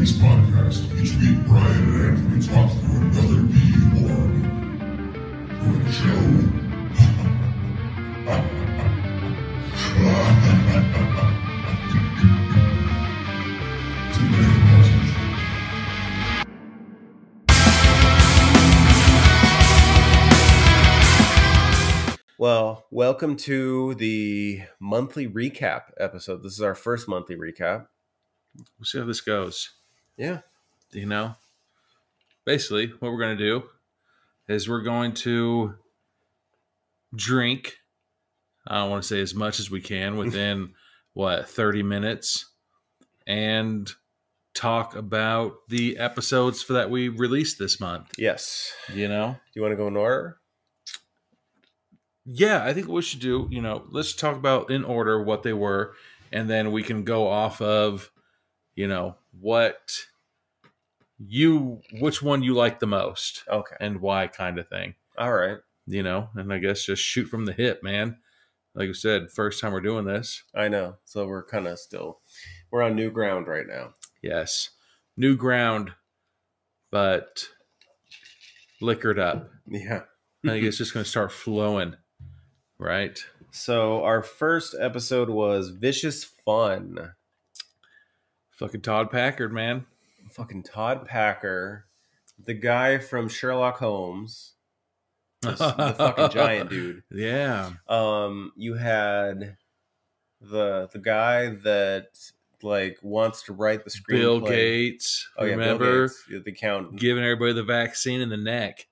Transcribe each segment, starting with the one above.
this podcast, each week Brian and Anthony talk through another PE org. For the show. Well, welcome to the monthly recap episode. This is our first monthly recap. We'll see how this goes. Yeah. You know, basically what we're going to do is we're going to drink, I don't want to say as much as we can within, 30 minutes, and talk about the episodes that we released this month. Yes. You know? Do you want to go in order? Yeah, I think what we should do, let's talk about in order what they were, and then we can go off of, which one you like the most. Okay. And why, kind of thing. All right. And I guess just shoot from the hip, man. Like I said, first time we're doing this. I know. So we're kind of we're on new ground right now. Yes. New ground, but liquored up. Yeah. I think it's just going to start flowing. Right. So our first episode was Vicious Fun. Fucking Todd Packard, man. Fucking Todd Packer, the guy from Sherlock Holmes, the fucking giant dude. Yeah. You had the guy that wants to write the screenplay. Bill Gates. Oh yeah, remember? Bill Gates, the accountant, giving everybody the vaccine in the neck.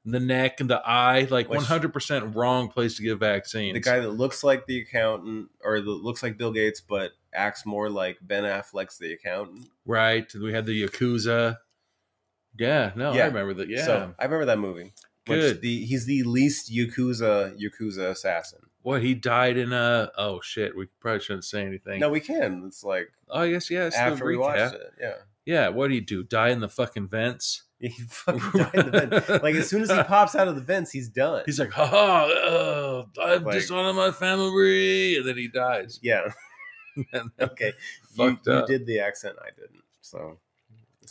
The neck and the eye, 100% wrong place to give vaccines. The guy that looks like the accountant, or looks like Bill Gates, but acts more like Ben Affleck's the accountant. Right. We had the Yakuza. Yeah, no, Yeah. I remember that. Yeah. So, I remember that movie. Good. He's the least Yakuza assassin. What, he died in oh shit, we probably shouldn't say anything. No, we can. It's oh, I guess, yeah. It's after we watched it. Yeah. Yeah, what did he do? Die in the fucking vents? He fucking died in the vent. As soon as he pops out of the vents, he's done. He's like, haha, I've dishonored my family, and then he dies. Yeah. Okay. Fucked you up. did the accent, I didn't. So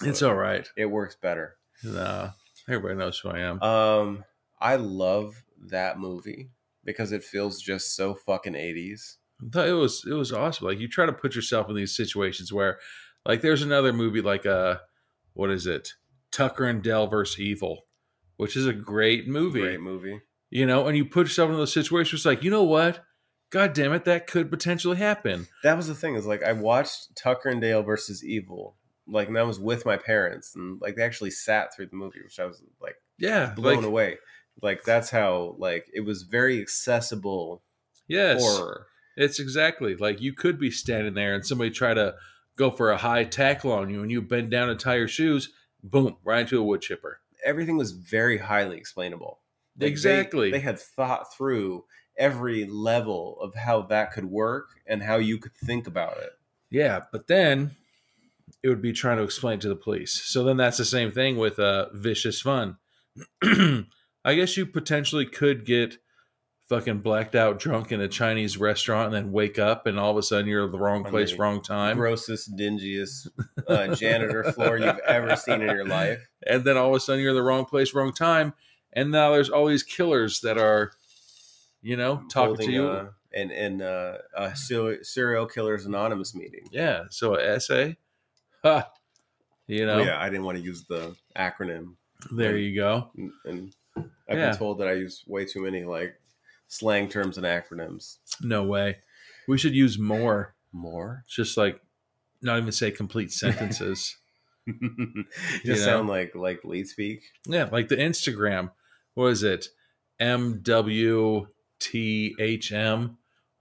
it's all right. It works better. No, everybody knows who I am. I love that movie because it feels just so fucking 80s. It was awesome. You try to put yourself in these situations where, there's another movie what is it? Tucker and Dale vs. Evil, which is a great movie. Great movie. And you put yourself in those situations you know what? God damn it, that could potentially happen. That was the thing, is I watched Tucker and Dale versus Evil, and I was with my parents, and they actually sat through the movie, which I was blown away. That's how it was very accessible. Yes. Horror. It's exactly you could be standing there and somebody try to go for a high tackle on you and you bend down and tie your shoes, boom, right into a wood chipper. Everything was very highly explainable. Exactly. They had thought through every level of how that could work and how you could think about it. Yeah, but then it would be trying to explain to the police. So then that's the same thing with Vicious Fun. I guess you potentially could get fucking blacked out drunk in a Chinese restaurant and then wake up and all of a sudden you're in the wrong place, wrong time. Grossest, dingiest janitor floor you've ever seen in your life. And then all of a sudden you're in the wrong place, wrong time. And now there's all these killers that are, talking to you. In a Serial Killers Anonymous meeting. Yeah. So an essay. Ha. Yeah, I didn't want to use the acronym. There you go. And I've been told that I use way too many slang terms and acronyms. No way. We should use more. More? Just not even say complete sentences. Just sound like lead speak. Yeah, like the Instagram. What is it? MWTHM.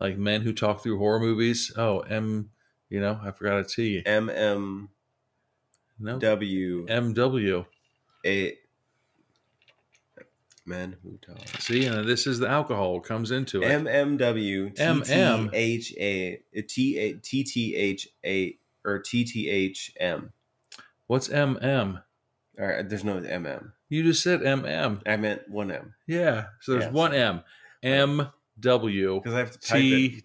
Men who talk through horror movies. Oh, I forgot a T. MW. MW. Men who talk. See, and this is the alcohol comes into it. MMW TTHA or TTHM. What's MM? All right, there's no MM. You just said MM. I meant one M. Yeah, so there's one M. MW. Because I have to type it.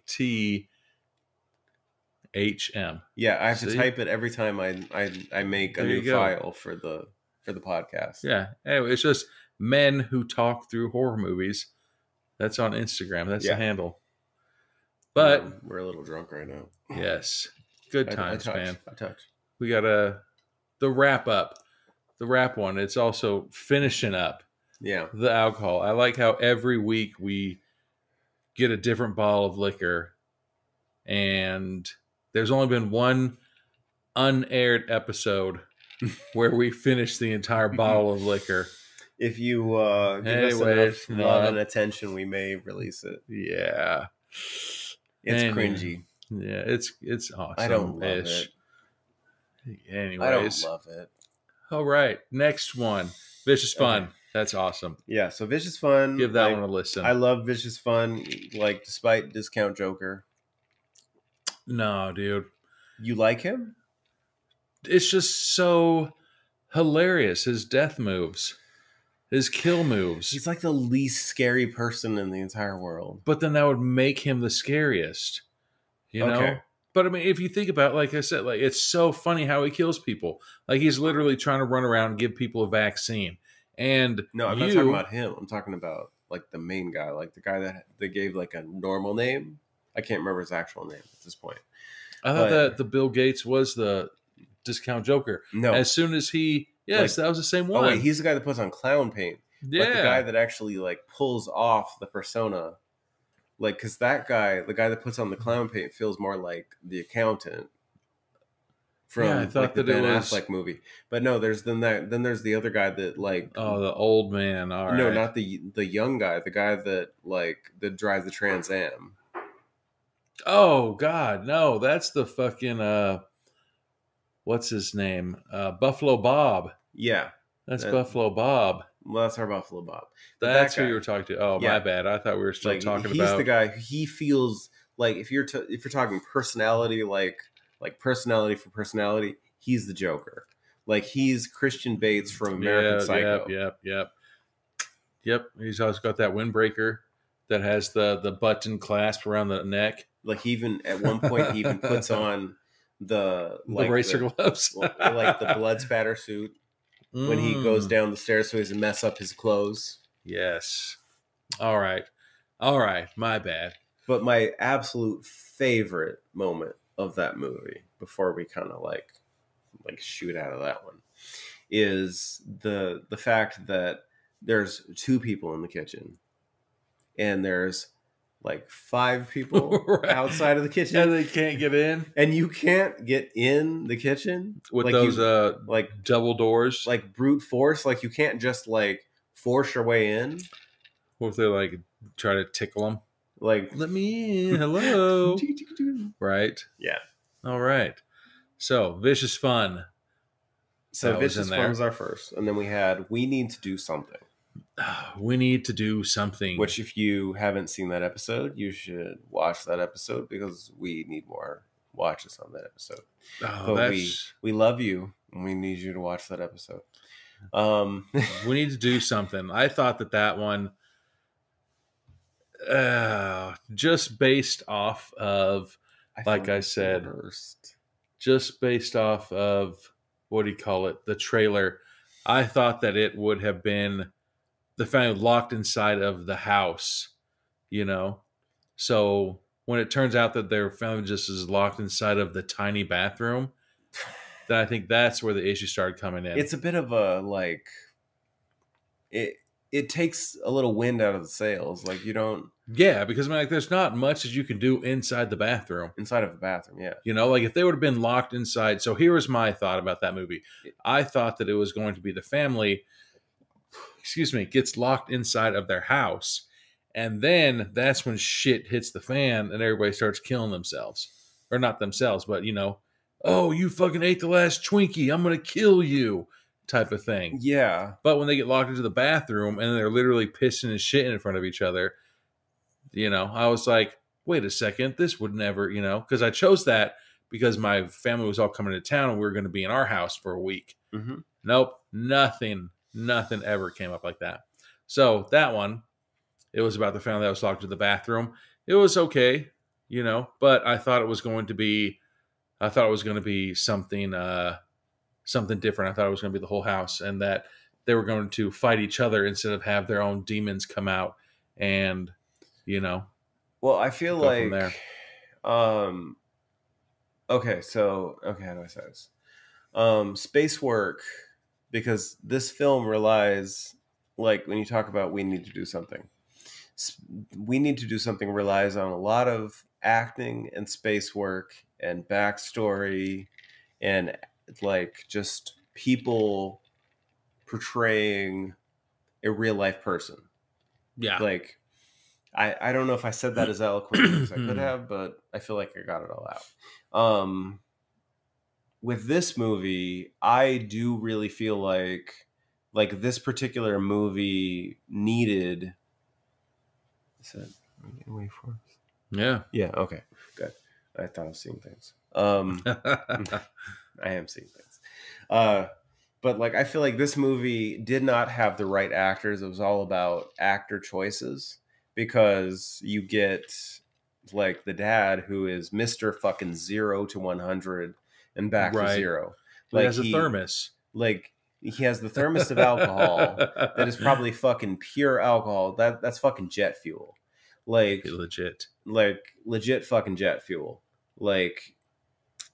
HM. Yeah, I have to type it every time I make a new file for the podcast. Yeah. Anyway, it's just men who talk through horror movies. That's on Instagram. That's the handle. But we're a little drunk right now. Yes. Good times, man. I touch. We got the wrap up. The wrap one. It's also finishing up. Yeah. The alcohol. I like how every week we get a different bottle of liquor, and there's only been one unaired episode where we finished the entire bottle of liquor. If you give us enough love and attention, we may release it. Yeah. It's cringy. Yeah, it's awesome. I don't love it. Anyways. I don't love it. All right. Next one. Vicious Fun. Okay. That's awesome. Yeah, so Vicious Fun. Give that one a listen. I love Vicious Fun, like, despite Discount Joker. No, dude. You like him? It's just so hilarious. His death moves. His kill moves. He's like the least scary person in the entire world. But then that would make him the scariest. You know? But I mean, if you think about it, like I said, like it's so funny how he kills people. Like he's literally trying to run around and give people a vaccine. And no, I'm not talking about him. I'm talking about like the main guy, like the guy that they gave like a normal name. I can't remember his actual name at this point. I thought that the Bill Gates was the Discount Joker. No. As soon as he... Yes, that was the same one. Oh, wait, he's the guy that puts on clown paint. Yeah. Like the guy that actually like pulls off the persona. Like, because that guy, the guy that puts on the clown paint feels more like the accountant from I thought like the that Ben it was... Affleck movie. But no, there's then there's the other guy that like... Oh, the old man. All right. No, not the young guy. The guy that like that drives the Trans Am. Oh, God. No, that's the fucking... what's his name? Buffalo Bob. Yeah. That's Buffalo Bob. Well, that's our Buffalo Bob. That's who you were talking to. Oh, yeah. My bad. I thought we were still like, talking he's about... He's the guy. He feels like if you're talking personality, like personality for personality, he's the Joker. Like he's Christian Bates from American Psycho. Yep. He's also got that windbreaker that has the button clasp around the neck. Like he even at one point he even puts on the racer gloves, like the blood spatter suit when he goes down the stairs so he doesn't mess up his clothes. Yes. All right. My bad. But my absolute favorite moment of that movie, before we kind of like shoot out of that one, is the fact that there's 2 people in the kitchen and there's like 5 people outside of the kitchen, and they can't get in, and you can't get in the kitchen with those like double doors, like brute force. Like you can't just like force your way in. What if they like try to tickle them? Like, let me in, hello. Right? Yeah. All right. So Vicious Fun. So Vicious Fun was our first, and then we had We Need to Do Something. We Need to Do Something. Which, if you haven't seen that episode, you should watch that episode because we need more watches on that episode. But we love you, and we need you to watch that episode. We Need to Do Something. I thought that one, just based off of, like I said, just based off of, what do you call it, the trailer, I thought that it would have been the family locked inside of the house, you know? So when it turns out that their family just is locked inside of the tiny bathroom, then I think that's where the issue started coming in. It's a bit of a, like, it takes a little wind out of the sails. Like, you don't... Yeah, because I mean, like, there's not much that you can do inside the bathroom. Inside of the bathroom, yeah. You know, like if they would have been locked inside. So here was my thought about that movie. I thought that it was going to be the family... gets locked inside of their house. And then that's when shit hits the fan and everybody starts killing themselves. Or not themselves, but, you know, oh, you fucking ate the last Twinkie, I'm going to kill you type of thing. Yeah. But when they get locked into the bathroom and they're literally pissing and shitting in front of each other, you know, I was like, wait a second, this would never, you know, because I chose that because my family was all coming to town and we were going to be in our house for a week. Mm-hmm. Nope, nothing ever came up like that. So that one, it was about the family that was locked in the bathroom. It was okay, you know, but I thought it was going to be I thought it was going to be something different. I thought it was going to be the whole house, and that they were going to fight each other instead of have their own demons come out and, Well, I feel go like, from there. Okay, how do I say this? Space work, because this film relies, like when you talk about we need to do something, relies on a lot of acting and space work and backstory and like just people portraying a real life person. Yeah. Like, I don't know if I said that as eloquently as I could have, but I feel like I got it all out. With this movie, I do really feel like this particular movie needed. Is that away for us? Yeah. Yeah. Okay. Good. I thought I was seeing things. I am seeing things. But like, I feel like this movie did not have the right actors. It was all about actor choices, because you get like the dad who is Mr. fucking 0 to 100 and back to 0. Like, he has a thermos. Like, he has the thermos of alcohol that is probably fucking pure alcohol. That's fucking jet fuel. Like legit fucking jet fuel. Like,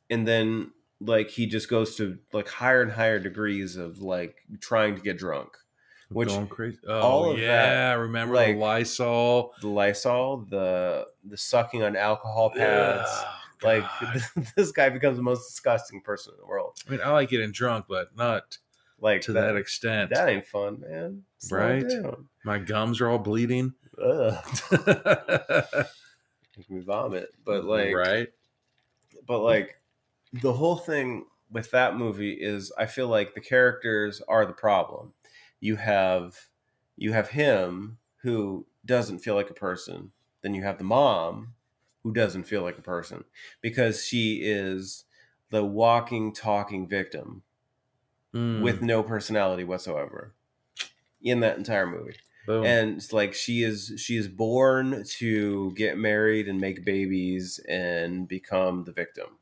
and then like he just goes to like higher and higher degrees of like trying to get drunk. Which going crazy. Oh, all of that, remember like, the Lysol, the sucking on alcohol pads. Like, this guy becomes the most disgusting person in the world. I mean, I like getting drunk, but not like to that extent. That ain't fun, man. Slow right? down. My gums are all bleeding. Ugh. Make me vomit. But like, right? But like, the whole thing with that movie is, I feel like the characters are the problem. You have him who doesn't feel like a person. Then you have the mom who doesn't feel like a person, because she is the walking, talking victim with no personality whatsoever in that entire movie. Boom. And it's like, she is born to get married and make babies and become the victim.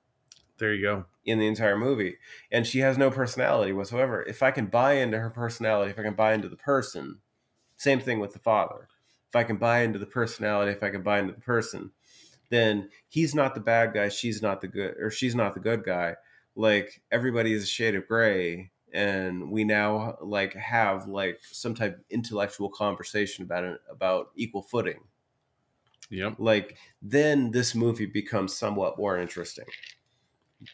There you go. In the entire movie. And she has no personality whatsoever. If I can buy into her personality, if I can buy into the person, same thing with the father. If I can buy into the personality, if I can buy into the person, then he's not the bad guy, she's not the good guy. Like, everybody is a shade of gray, and we now like have like some type of intellectual conversation about equal footing. Yep. Like, then this movie becomes somewhat more interesting.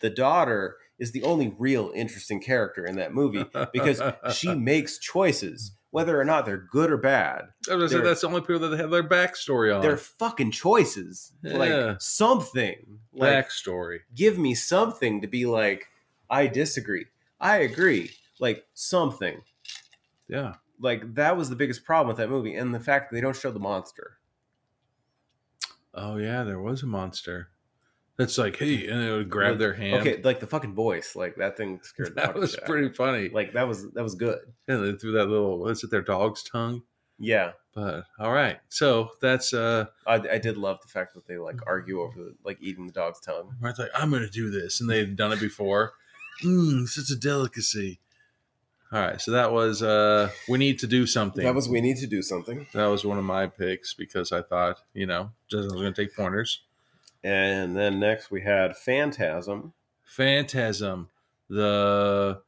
The daughter is the only real interesting character in that movie, because she makes choices, whether or not they're good or bad. That's the only people that have their backstory on. They're fucking choices. Yeah. Like, something. Backstory. Give me something to be like, I disagree, I agree. Like, something. Yeah. Like, that was the biggest problem with that movie. And the fact that they don't show the monster. Oh, yeah, there was a monster. It's like, hey, and it would grab their hand. Okay, like the fucking voice, like that thing scared the fuck out. That was pretty funny. Like, that was good. Yeah, they threw that little, what's it, their dog's tongue? Yeah. But all right, so that's I did love the fact that they like argue over like eating the dog's tongue. It's like, I'm gonna do this, and they've done it before. Such a delicacy. All right, so that was we need to do something. We need to do something. That was one of my picks, because I thought, Justin was gonna take pointers. And then next we had Phantasm. Phantasm, the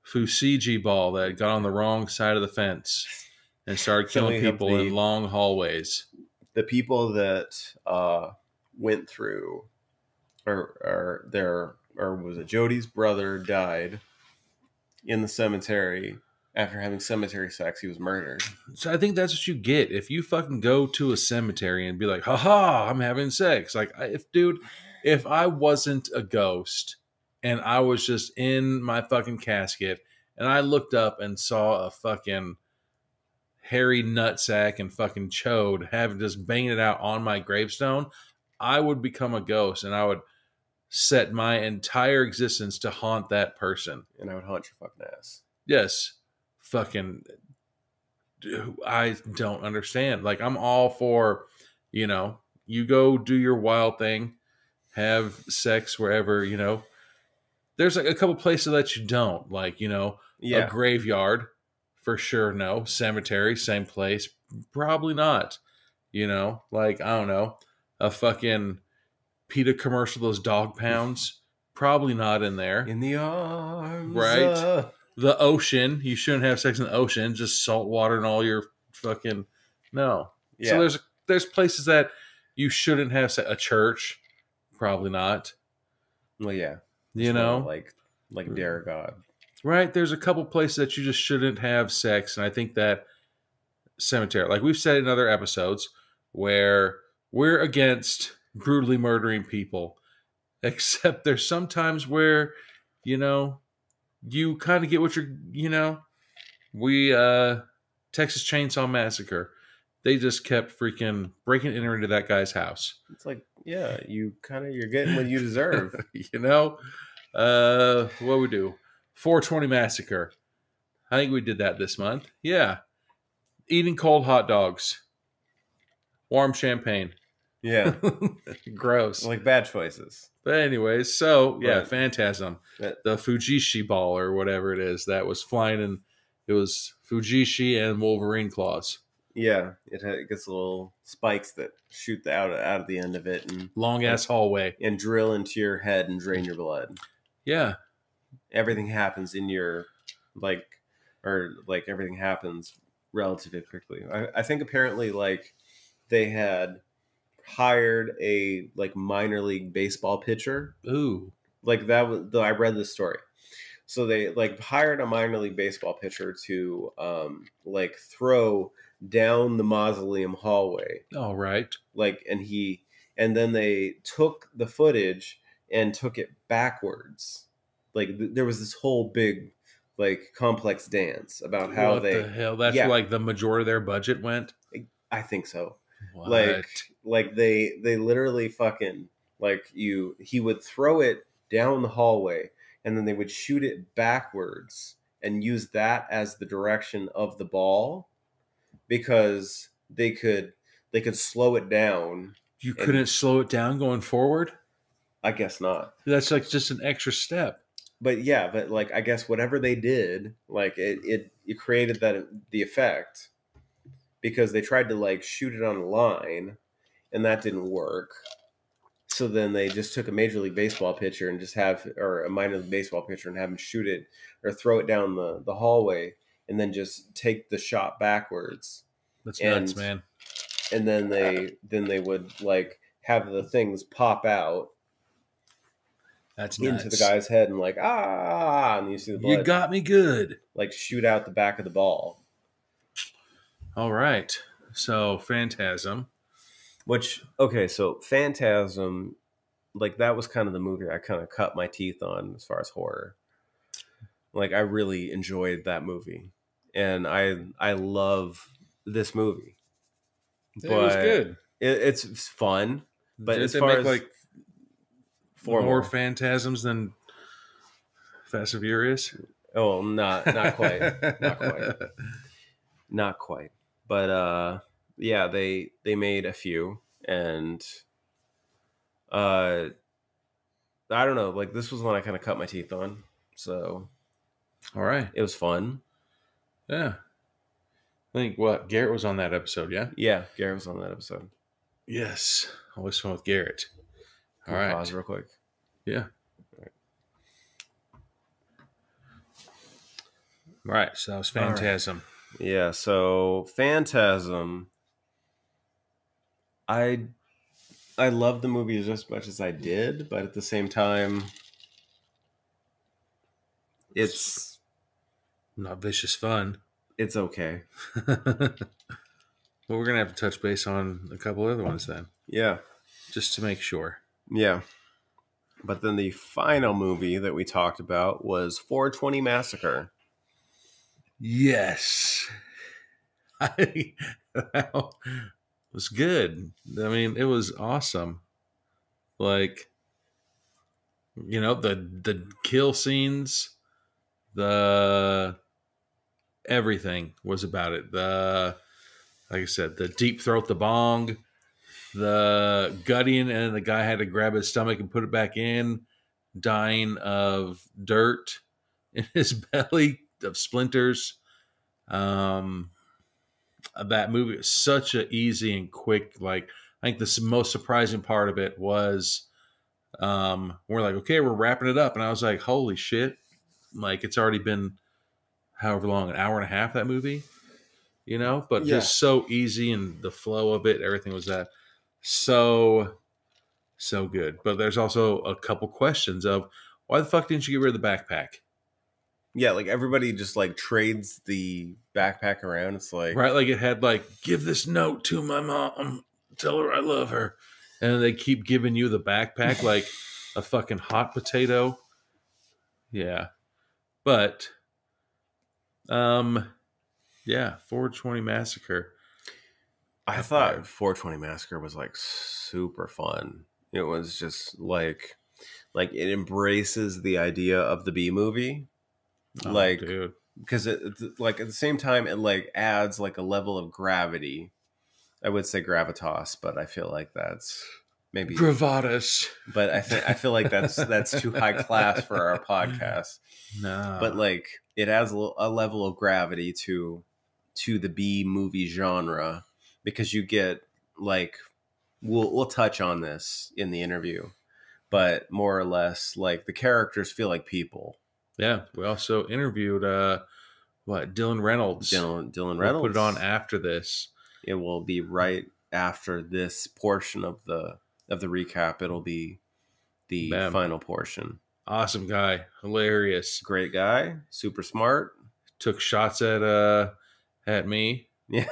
Fusiji ball that got on the wrong side of the fence and started killing people in long hallways. The people that went through, or was it Jodie's brother died in the cemetery after having cemetery sex. He was murdered. So I think that's what you get if you fucking go to a cemetery and be like, haha, I'm having sex. Like, if I wasn't a ghost and I was just in my fucking casket and I looked up and saw a fucking hairy nutsack and fucking chode having just banged it out on my gravestone, I would become a ghost and I would set my entire existence to haunt that person. And I would haunt your fucking ass. Yes. Fucking, I don't understand. Like, I'm all for, you go do your wild thing, have sex wherever, there's like a couple places that you don't, like, a graveyard for sure. No. Cemetery, same place. Probably not, like, I don't know, a fucking PETA commercial, those dog pounds, probably not in there. In the arms. Right. The ocean. You shouldn't have sex in the ocean. Just salt water and all your fucking, no. Yeah. So there's places that you shouldn't have sex. A church, probably not. Well, yeah. Like dare God. Right. There's a couple places that you just shouldn't have sex. And I think that cemetery, like we've said in other episodes, where we're against brutally murdering people, except there's sometimes where, you kind of get what we, Texas Chainsaw Massacre, they just kept freaking breaking and entering into that guy's house. It's like, yeah, you're getting what you deserve. What we do? 420 Massacre. I think we did that this month. Yeah. Eating cold hot dogs. Warm champagne. Yeah. Gross. Like bad choices. But anyways, so yeah, right. Phantasm. The Fujishi ball or whatever it is that was flying, and it was Fujishi and Wolverine claws. Yeah, it gets little spikes that shoot out of the end of it, and long ass hallway, and drill into your head and drain your blood. Yeah, everything happens in your everything happens relatively quickly. I think apparently they had hired a minor league baseball pitcher. Ooh, that was I read this story. So they hired a minor league baseball pitcher to throw down the mausoleum hallway. All right. And then they took the footage and took it backwards. There was this whole big complex dance about how what the hell? That's where the majority of their budget went? I think so. What? They literally fucking he would throw it down the hallway and then they would shoot it backwards and use that as the direction of the ball because they could slow it down. You couldn't slow it down going forward? I guess not. That's just an extra step. But yeah, I guess whatever they did, it created the effect because they tried to shoot it on a line and that didn't work. So then they just took a Major League Baseball pitcher and or a minor league baseball pitcher and have him shoot it or throw it down the hallway and then just take the shot backwards. That's nuts, man. And then they would have the things pop out. That's into the guy's head and and you see the blood. You got me good. Shoot out the back of the ball. All right. So Phantasm. So Phantasm, that was kind of the movie I kind of cut my teeth on as far as horror. I really enjoyed that movie. And I love this movie. It was good. It's fun. But as far as more Phantasms than Fast and Furious? Oh, not quite. Not quite. But yeah, they made a few, and I don't know. This was one I kind of cut my teeth on. So, all right, it was fun. Yeah, I think Garrett was on that episode. Yeah, Garrett was on that episode. Yes, always fun with Garrett. All right, pause real quick. Yeah. All right, so that was Phantasm. Right. Yeah, so Phantasm. I love the movie just as much as I did, but at the same time, it's not vicious fun. It's okay. Well, we're going to have to touch base on a couple other ones then. Yeah. Just to make sure. Yeah. But then the final movie that we talked about was 420 Massacre. Yes. That was good. I mean, it was awesome. The kill scenes, everything was about it. Like I said, the deep throat, the bong, the gutting, and the guy had to grab his stomach and put it back in, dying of dirt in his belly, of splinters. That movie is such a easy and quick. Like, I think the most surprising part of it was, we're like, okay, we're wrapping it up, and I was like, holy shit! Like, it's already been however long, an hour and a half, that movie, but just so easy, and the flow of it, everything was that so good. But there's also a couple questions of, why the fuck didn't you get rid of the backpack? Yeah, like everybody just like trades the backpack around. It's like, right, like it had like, give this note to my mom, tell her I love her, and they keep giving you the backpack like a fucking hot potato. Yeah, but 420 Massacre. I thought 420 Massacre was like super fun. It was just like it embraces the idea of the B movie. Dude. Because it like at the same time it like adds like a level of gravity. I would say gravitas, but I feel like that's maybe gravatus. But I feel like that's too high class for our podcast. No, but like it adds a level of gravity to the B movie genre, because you get like, we'll touch on this in the interview, but more or less like the characters feel like people. Yeah, we also interviewed Dylan Reynolds. Dylan Reynolds. We'll put it on after this. It will be right after this portion of the recap. It'll be the final portion. Awesome guy, hilarious, great guy, super smart. Took shots at me. Yeah,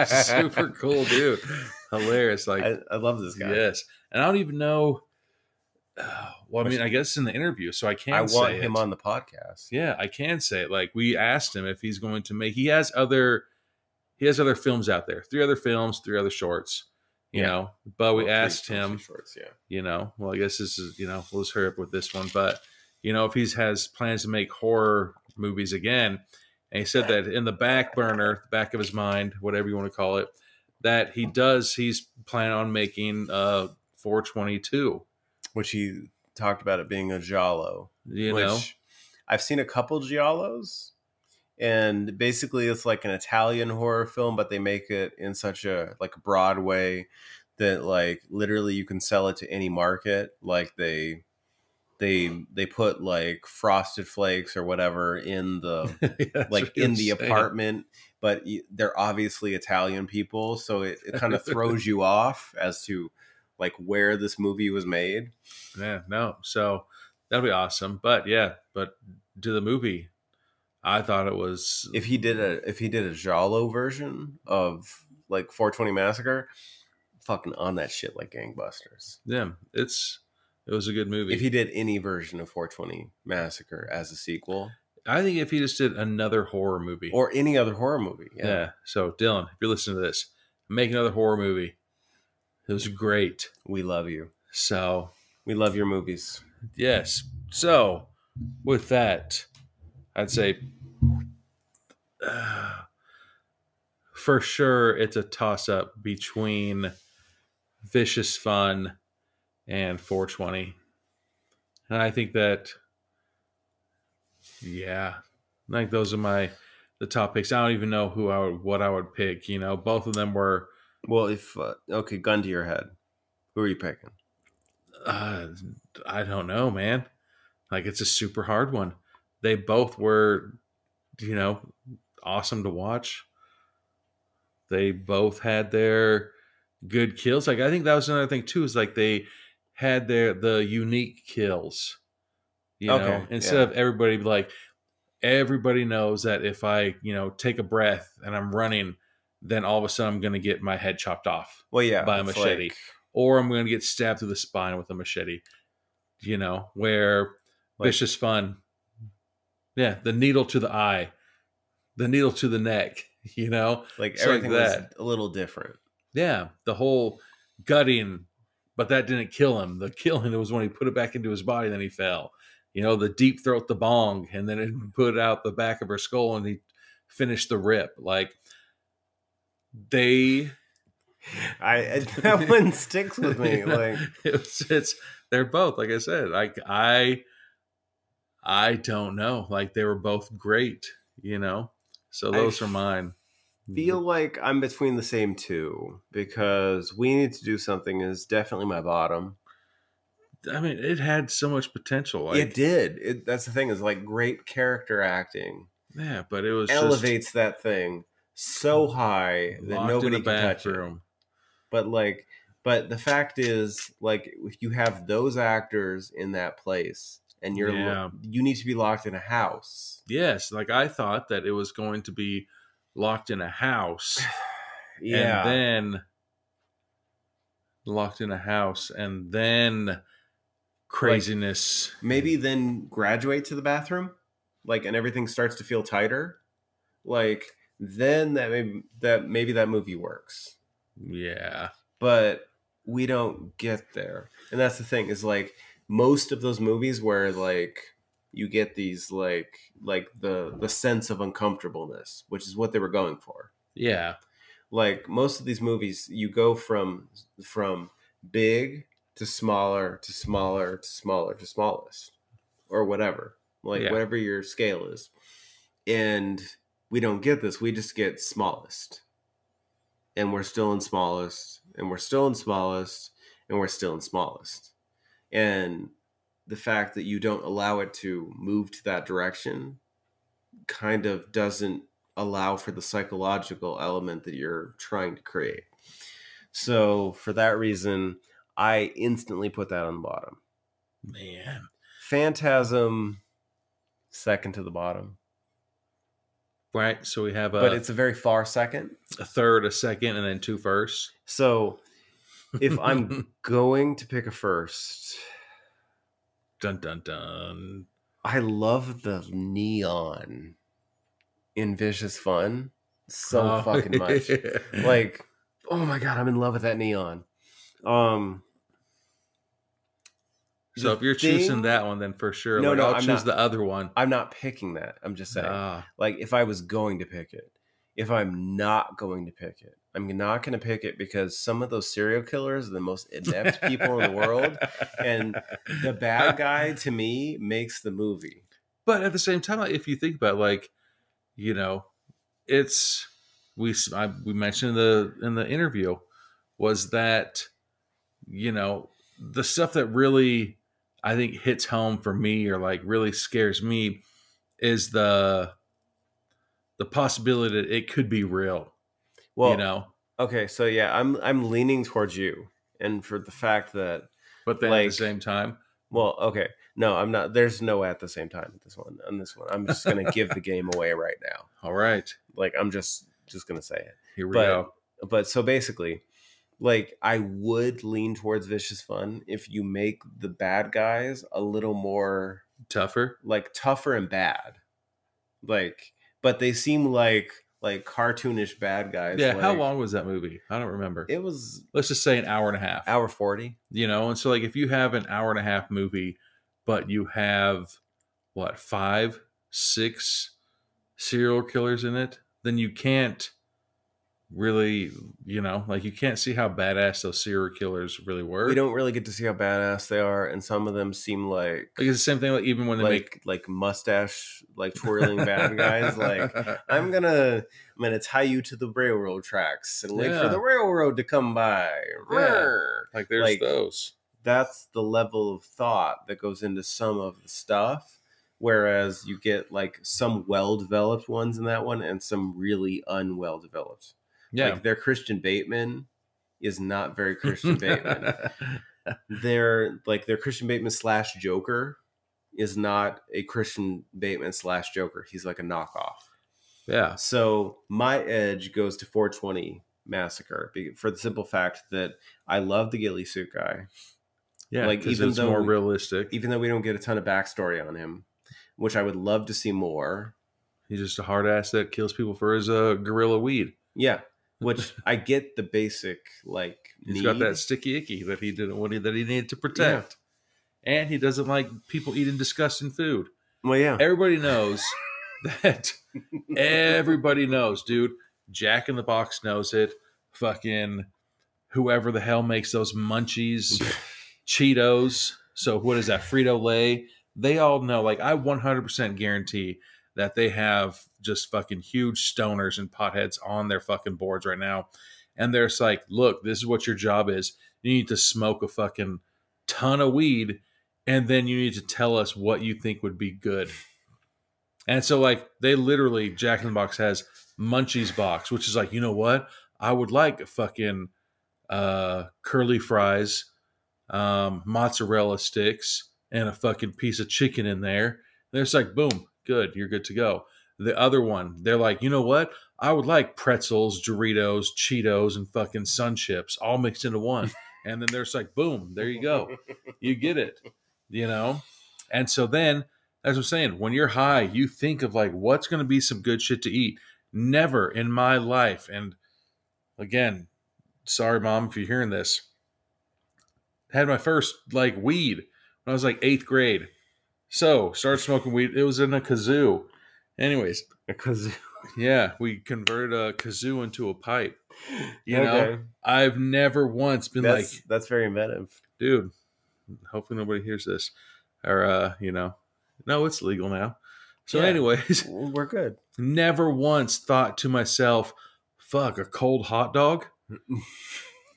super cool dude, hilarious. Like, I love this guy. Yes, and I don't even know. Well, I mean, I guess in the interview, so I can't. I want him on the podcast. Yeah, I can say it. Like, we asked him if he's going to make. He has other films out there. 3 other films, 3 other shorts. You know, but we asked him. Shorts, yeah. Well, I guess this is. We'll just hurry up with this one. But if he has plans to make horror movies again, and he said that in the back burner, the back of his mind, whatever you want to call it, that he's planning on making 422. Which he talked about it being a giallo. Which I've seen a couple giallos, and basically it's like an Italian horror film, but they make it in such a like broad way that like literally you can sell it to any market. Like they put like Frosted Flakes or whatever in the like in the apartment, but they're obviously Italian people, so it kind of throws you off as to like where this movie was made. Yeah, no. So that'll be awesome. But to the movie, I thought it was, if he did a giallo version of like 420 Massacre, fucking on that shit like gangbusters. Yeah, it was a good movie. If he did any version of 420 Massacre as a sequel, I think if he just did another horror movie or any other horror movie. Yeah. So Dylan, if you're listening to this, make another horror movie. It was great. We love you. So we love your movies. Yes. So with that, I'd say for sure it's a toss-up between Vicious Fun and 420. And I think that, I think those are the top picks. I don't even know what I would pick. Both of them were. Well, if okay, gun to your head, who are you picking? I don't know, man. Like, it's a super hard one. They both were, awesome to watch. They both had their good kills. Like, I think that was another thing too. Is like they had the unique kills. Instead of everybody like, everybody knows that if I take a breath and I'm running, then all of a sudden I'm going to get my head chopped off. Well, yeah, by a machete, or I'm going to get stabbed through the spine with a machete. Where Vicious Fun, the needle to the eye, the needle to the neck. Like everything was a little different. Yeah, the whole gutting, but that didn't kill him. The killing was when he put it back into his body, then he fell. The deep throat, the bong, and then it put out the back of her skull, and he finished the rip. Like, they That one sticks with me. Like they're both, like I said, like I don't know. Like they were both great, So those are mine. Feel like I'm between the same two because We Need to Do Something is definitely my bottom. I mean, it had so much potential. Like, it did. That's the thing, is like great character acting. Yeah, but it was elevates that thing so high that nobody can touch it. But the fact is, like, if you have those actors in that place and you need to be locked in a house. Yes, like I thought that it was going to be locked in a house. Yeah. And then locked in a house and then craziness. Like, maybe then graduate to the bathroom, like, and everything starts to feel tighter. Like, then maybe that movie works. Yeah. But we don't get there. And that's the thing, is like most of those movies where like you get these like the sense of uncomfortableness, which is what they were going for. Yeah. Like most of these movies, you go from big to smaller to smaller to smaller to smallest, or whatever. Like whatever your scale is. And we don't get this. We just get smallest. And we're still in smallest. And we're still in smallest. And we're still in smallest. And the fact that you don't allow it to move to that direction kind of doesn't allow for the psychological element that you're trying to create. So for that reason, I instantly put that on the bottom. Man. Phantasm, second to the bottom. Right, so we have but it's a very far second. A third, a second, and then two firsts. So if I'm going to pick a first... Dun, dun, dun. I love the neon in Vicious Fun so fucking much. Like, oh my God, I'm in love with that neon. So if you're choosing that one, then for sure. No, I'll choose the other one. I'm not picking that. I'm just saying. Like, if I was going to pick it, if I'm not going to pick it, I'm not going to pick it because some of those serial killers are the most inept people in the world. And the bad guy, to me, makes the movie. But at the same time, if you think about it, it's... We mentioned in the interview was that, the stuff that really... I think hits home for me, or like really scares me, is the possibility that it could be real. Well, okay, so yeah, I'm leaning towards you, and for the fact that, but then at the same time, well, okay, no, I'm not. There's no at the same time with this one. On this one, I'm just gonna give the game away right now. All right, like I'm just gonna say it. Here we go. But so basically, like, I would lean towards Vicious Fun if you make the bad guys a little more tougher, and bad. Like, but they seem like cartoonish bad guys. Yeah. How long was that movie? I don't remember. It was, let's just say, an hour and a half. Hour 40. And so like if you have an hour and a half movie, but you have 5, 6 serial killers in it, then you can't really, you can't see how badass those serial killers really were. We don't really get to see how badass they are, and some of them seem like it's the same thing. Like even when they make mustache twirling bad guys, like I'm gonna tie you to the railroad tracks and wait for the railroad to come by. Yeah. Like there's those. That's the level of thought that goes into some of the stuff. Whereas you get like some well-developed ones in that one, and some really unwell developed. Yeah, like their Christian Bateman is not very Christian Bateman. Their Christian Bateman / Joker is not a Christian Bateman / Joker. He's like a knockoff. Yeah. So my edge goes to 420 Massacre for the simple fact that I love the ghillie suit guy. Yeah, like even though more realistic, even though we don't get a ton of backstory on him, which I would love to see more. He's just a hard ass that kills people for his gorilla weed. Yeah. Which I get the basic he's got that sticky icky that he didn't want that he needed to protect, and he doesn't like people eating disgusting food. Well, yeah, everybody knows that. Everybody knows, dude. Jack in the Box knows it. Fucking whoever the hell makes those Munchies, Cheetos. So what is that? Frito-Lay. They all know, like, I 100% guarantee that they have just fucking huge stoners and potheads on their fucking boards right now. And they're just like, look, this is what your job is. You need to smoke a fucking ton of weed, and then you need to tell us what you think would be good. And so, like, they literally, Jack in the Box has Munchies box, which is like, you know what? I would like a fucking curly fries, mozzarella sticks, and a fucking piece of chicken in there. And they're just like, boom, good, you're good to go. The other one, they're like, you know what? I would like pretzels, Doritos, Cheetos, and fucking Sun Chips all mixed into one. And then they're just like, boom, there you go. You get it, you know? And so then, as I'm saying, when you're high, you think of like, what's going to be some good shit to eat? Never in my life. And again, sorry, Mom, if you're hearing this, had my first like weed when I was like 8th grade. So started smoking weed. It was in a kazoo. Anyways, a kazoo. Yeah, we converted a kazoo into a pipe. You know, I've never once been that's very inventive, dude. Hopefully nobody hears this, or you know, no, it's legal now. So, anyways, we're good. Never once thought to myself, "Fuck, a cold hot dog."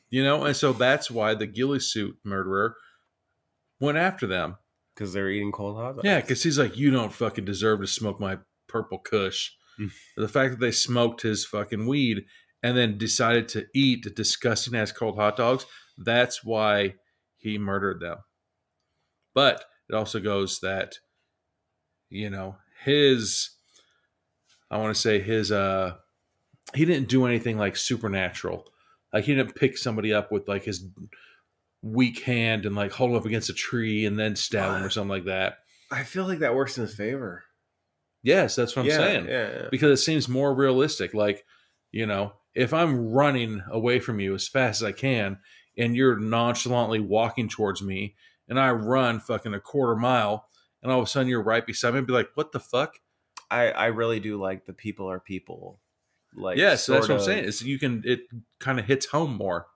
You know, and so that's why the ghillie suit murderer went after them. Because they're eating cold hot dogs. Yeah, because he's like, you don't fucking deserve to smoke my purple kush. The fact that they smoked his fucking weed and then decided to eat disgusting ass cold hot dogs, that's why he murdered them. But it also goes that, you know, I want to say he didn't do anything like supernatural. Like he didn't pick somebody up with like his weak hand and like hold him up against a tree and then stab him or something like that. I feel like that works in his favor. Yes, that's what I'm saying. Yeah. Because it seems more realistic. Like, you know, if I'm running away from you as fast as I can and you're nonchalantly walking towards me and I run fucking a quarter mile and all of a sudden you're right beside me, I'd be like, what the fuck? I really do like the people are people. Like, yes, that's what I'm saying. It kind of hits home more.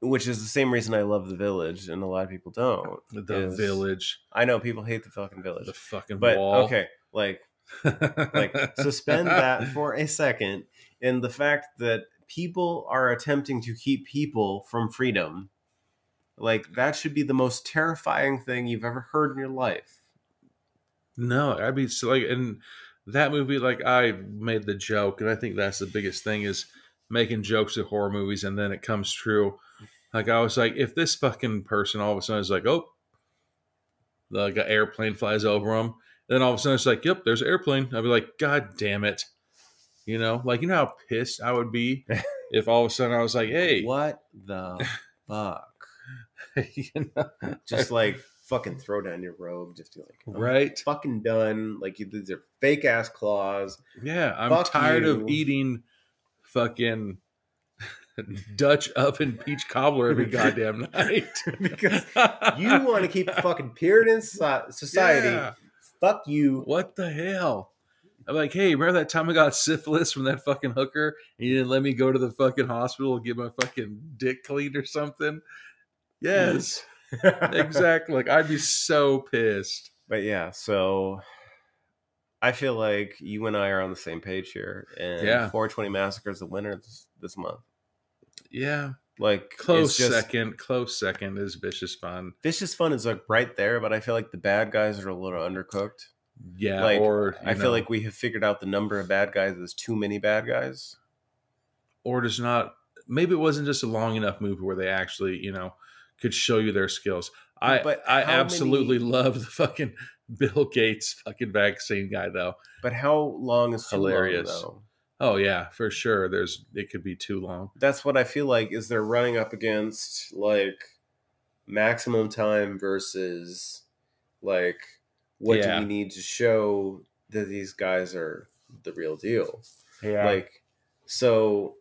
Which is the same reason I love The Village, and a lot of people don't. The Village. I know people hate the fucking Village. The fucking but, wall. Okay, like suspend that for a second. And the fact that people are attempting to keep people from freedom, like that should be the most terrifying thing you've ever heard in your life. No, I mean, so like in that movie, like I made the joke, and I think that's the biggest thing is making jokes at horror movies, and then it comes true. Like I was like, if this fucking person all of a sudden is like, oh, like an airplane flies over them, then all of a sudden it's like, yep, there's an airplane. I'd be like, God damn it. You know, like, you know how pissed I would be if all of a sudden I was like, hey. What the fuck? You know? Just like fucking throw down your robe. Just be like, right? Fucking done. Like, these are fake ass claws. Yeah, I'm tired of eating fucking Dutch oven peach cobbler every goddamn night. Because you want to keep the fucking Puritan society. Yeah. Fuck you. What the hell? I'm like, hey, remember that time I got syphilis from that fucking hooker and you didn't let me go to the fucking hospital and get my fucking dick cleaned or something? Yes. Exactly. Like, I'd be so pissed. But yeah, so I feel like you and I are on the same page here. And 420 Massacre is the winner this month. Yeah. Like, close second is Vicious Fun. Vicious Fun is like right there, but I feel like the bad guys are a little undercooked. Yeah, like, or I feel like we have figured out the number of bad guys. There's too many bad guys. Or just not. Maybe it wasn't just a long enough movie where they actually, you know, could show you their skills. I absolutely love the fucking Bill Gates fucking vaccine guy though. But how long is too hilarious? Long, though? Oh yeah, for sure. It could be too long. That's what I feel like is they're running up against like Maximum Time versus like what do we need to show that these guys are the real deal? Yeah. Like, so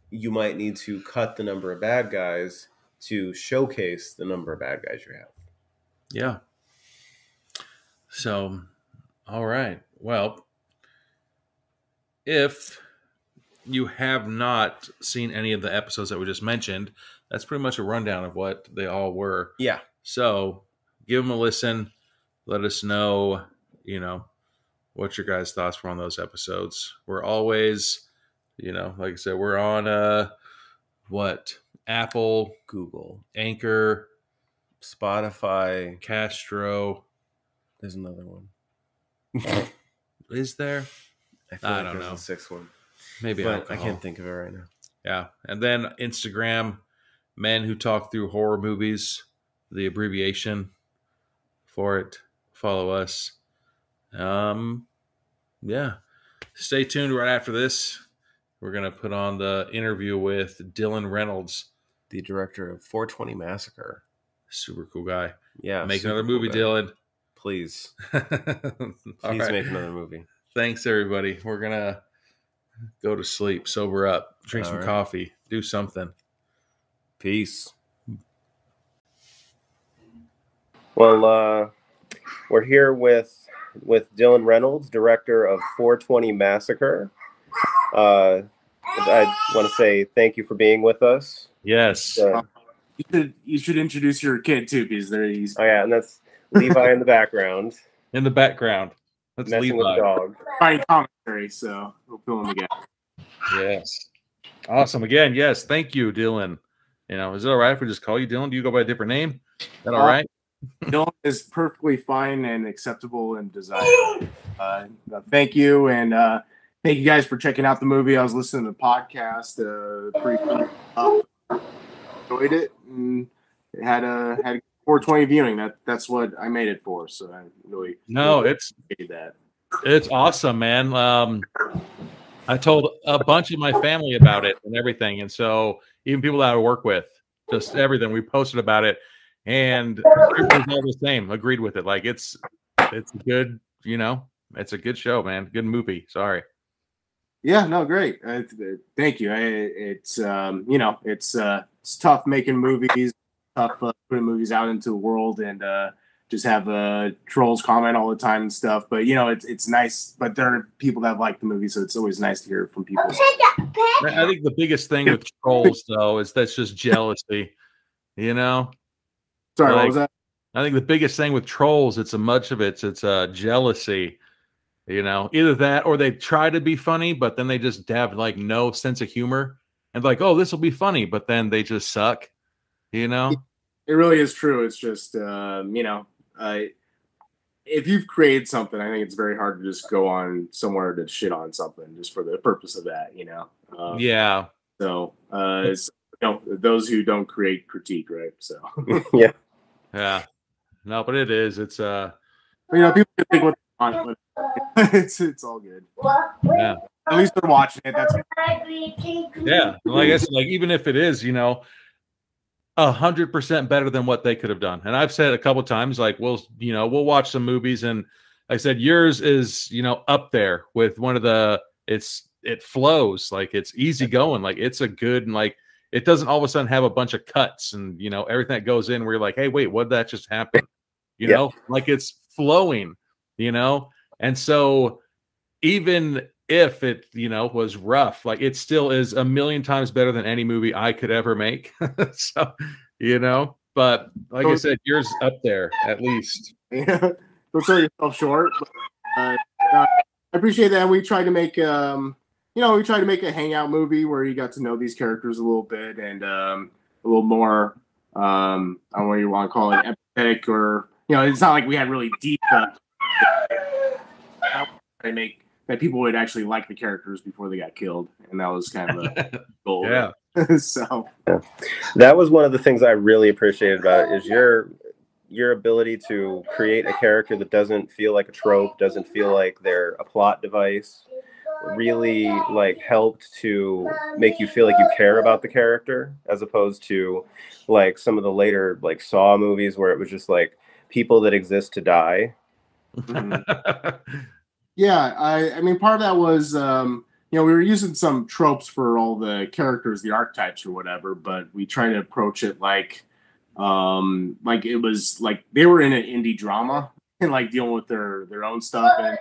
you might need to cut the number of bad guys to showcase the number of bad guys you have. Yeah. So, all right. Well, if you have not seen any of the episodes that we just mentioned, that's pretty much a rundown of what they all were. Yeah. So give them a listen. Let us know, what your guys' thoughts were on those episodes. We're always, like I said, we're on Apple, Google, Anchor, Spotify, Castro. There's another one. Is there? I don't know. A sixth one. Maybe I can't think of it right now. Yeah. And then Instagram, Men Who Talk Through Horror Movies, the abbreviation for it. Follow us. Yeah. Stay tuned right after this. We're going to put on the interview with Dylan Reynolds, the director of 420 Massacre. Super cool guy. Yeah. Make another movie, Dylan. Please. Please make another movie. Thanks, everybody. We're going to go to sleep, sober up, drink some coffee, do something. Peace. Well, we're here with Dylan Reynolds, director of 420 Massacre. I want to say thank you for being with us. Yes. You should introduce your kid too, because they're easy. Oh yeah, and that's Levi in the background. In the background. That's messing Levi. with the dog. Fine commentary, so we'll fill in the gap. Yes. Awesome. Again, yes. Thank you, Dylan. Is it all right if we just call you Dylan? Do you go by a different name? Is that all right? Dylan is perfectly fine and acceptable and desirable. Thank you, and thank you guys for checking out the movie. I was listening to the podcast. Pretty cool. Enjoyed it, and it had a 420 viewing. That's what I made it for. So I really appreciate that. It's awesome, man. I told a bunch of my family about it and everything, and so even people that I work with, just everything. We posted about it. And everybody's all the same. Agreed with it. Like it's good. It's a good show, man. Good movie. Sorry. Yeah. No. Great. Thank you. It's tough making movies. Tough putting movies out into the world and just have trolls comment all the time and stuff. But it's nice. But there are people that like the movie, so it's always nice to hear from people. I think the biggest thing with trolls, though, is that's just jealousy. Sorry, what was that? I think the biggest thing with trolls, it's jealousy. Either that or they try to be funny, but then they just have like no sense of humor and like, oh, this will be funny, but then they just suck. It really is true. It's just if you've created something, I think it's very hard to just go on somewhere to shit on something just for the purpose of that. Yeah. So those who don't create critique, right? So yeah. Yeah. No, but it is. It's people can think what they want, but it's all good. Yeah. At least they're watching it. That's yeah. Well, I guess even if it is, 100% better than what they could have done. And I've said a couple of times, like, we'll watch some movies, and like I said, yours is, up there with one of the. It flows, like it's easy going, like it's a good, and like it doesn't all of a sudden have a bunch of cuts and everything that goes in where you're like, hey, wait, what did that just happen? Like it's flowing, and so even if it was rough, like it still is a million times better than any movie I could ever make. So but like I said, yours up there at least. Don't sell yourself short, but, I appreciate that. We tried to make we tried to make a hangout movie where you got to know these characters a little bit and a little more, I don't know what you want to call it, empathetic, or, it's not like we had really deep, that people would actually like the characters before they got killed. And that was kind of a goal. Yeah. So. Yeah. That was one of the things I really appreciated about it, is your ability to create a character that doesn't feel like a trope, doesn't feel like they're a plot device. Really like helped to make you feel like you care about the character, as opposed to like some of the later like Saw movies where it was just like people that exist to die. Yeah, I mean part of that was we were using some tropes for all the characters, the archetypes or whatever, but we tried to approach it like it was like they were in an indie drama and like dealing with their own stuff and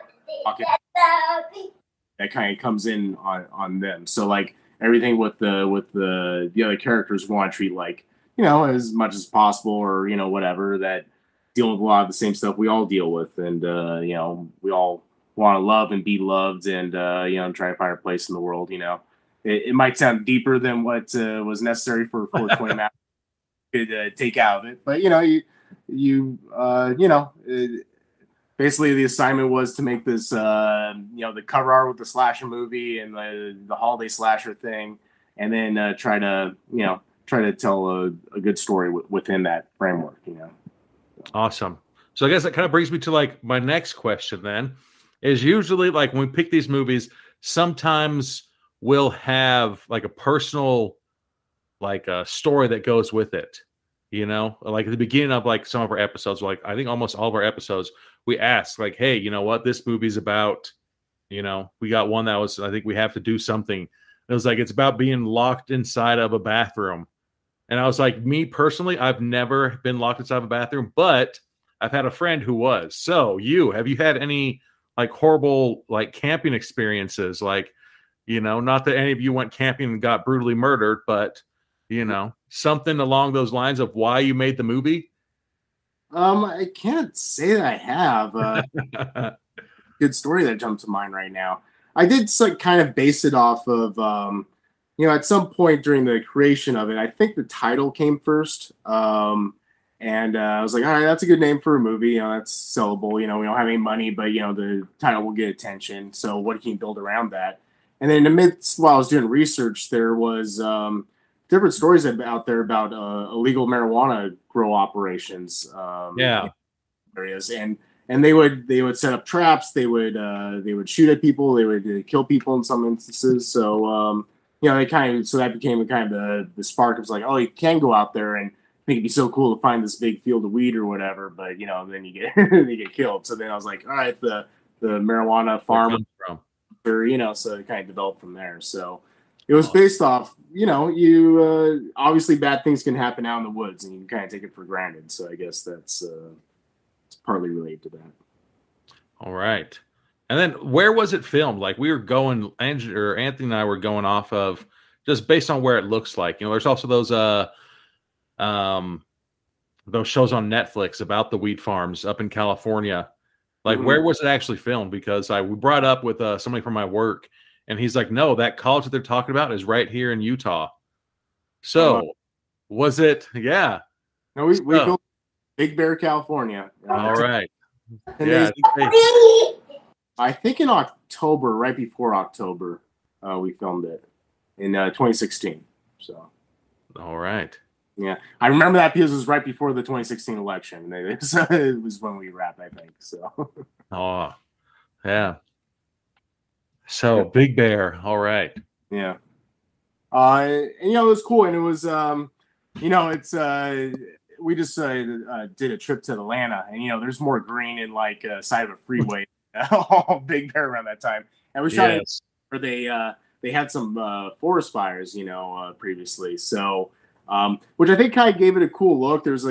that kind of comes in on them. So like everything with the other characters want to treat like, as much as possible, or whatever, that dealing with a lot of the same stuff we all deal with, and we all want to love and be loved, and and try to find our place in the world. It might sound deeper than what was necessary for 420 map could take out of it, but basically the assignment was to make this the cover art with the slasher movie and the holiday slasher thing, and then try to tell a good story within that framework. Awesome. So I guess that kind of brings me to like my next question then, is usually like when we pick these movies, sometimes we'll have like a personal like a story that goes with it. Like at the beginning of like some of our episodes, like I think almost all of our episodes, we ask like, hey, you know what this movie's about? We got one that was, I think we have to do something. It was like, it's about being locked inside of a bathroom. And I was like, me personally, I've never been locked inside of a bathroom, but I've had a friend who was. So have you had any like horrible like camping experiences? Like, not that any of you went camping and got brutally murdered, but something along those lines of why you made the movie? I can't say that I have. Good story that jumped to mind right now. I did kind of base it off of, at some point during the creation of it, I think the title came first. And I was like, all right, that's a good name for a movie. That's sellable. We don't have any money, but, the title will get attention. So what can you build around that? And then in the midst, while I was doing research, there was different stories out there about illegal marijuana grow operations. In areas, and they would set up traps. They would shoot at people. They would kill people in some instances. So that became kind of the spark. It was like, oh, you can go out there, and I think it'd be so cool to find this big field of weed or whatever. But then you get you get killed. So then I was like, all right, the marijuana farm. So it kind of developed from there. So it was based off, you obviously bad things can happen out in the woods, and you can kind of take it for granted. So I guess that's partly related to that. All right. And then where was it filmed? Like we were going, Anthony and I were going off of just based on where it looks like. There's also those shows on Netflix about the wheat farms up in California. Like, where was it actually filmed? Because we brought up with somebody from my work, and he's like, no, that college that they're talking about is right here in Utah. So, was it? Yeah. No, we filmed Big Bear, California. All right. Yeah. I think in October, right before October, we filmed it in 2016. So. All right. Yeah, I remember that because it was right before the 2016 election. It was when we wrapped, I think. So. Oh, yeah. So Big Bear, all right. Yeah. And, it was cool, and it was, it's we just did a trip to Atlanta, and there's more green in like side of a freeway, all Big Bear around that time, and we shot it where they had some forest fires, previously, so. Which I think kind of gave it a cool look. There's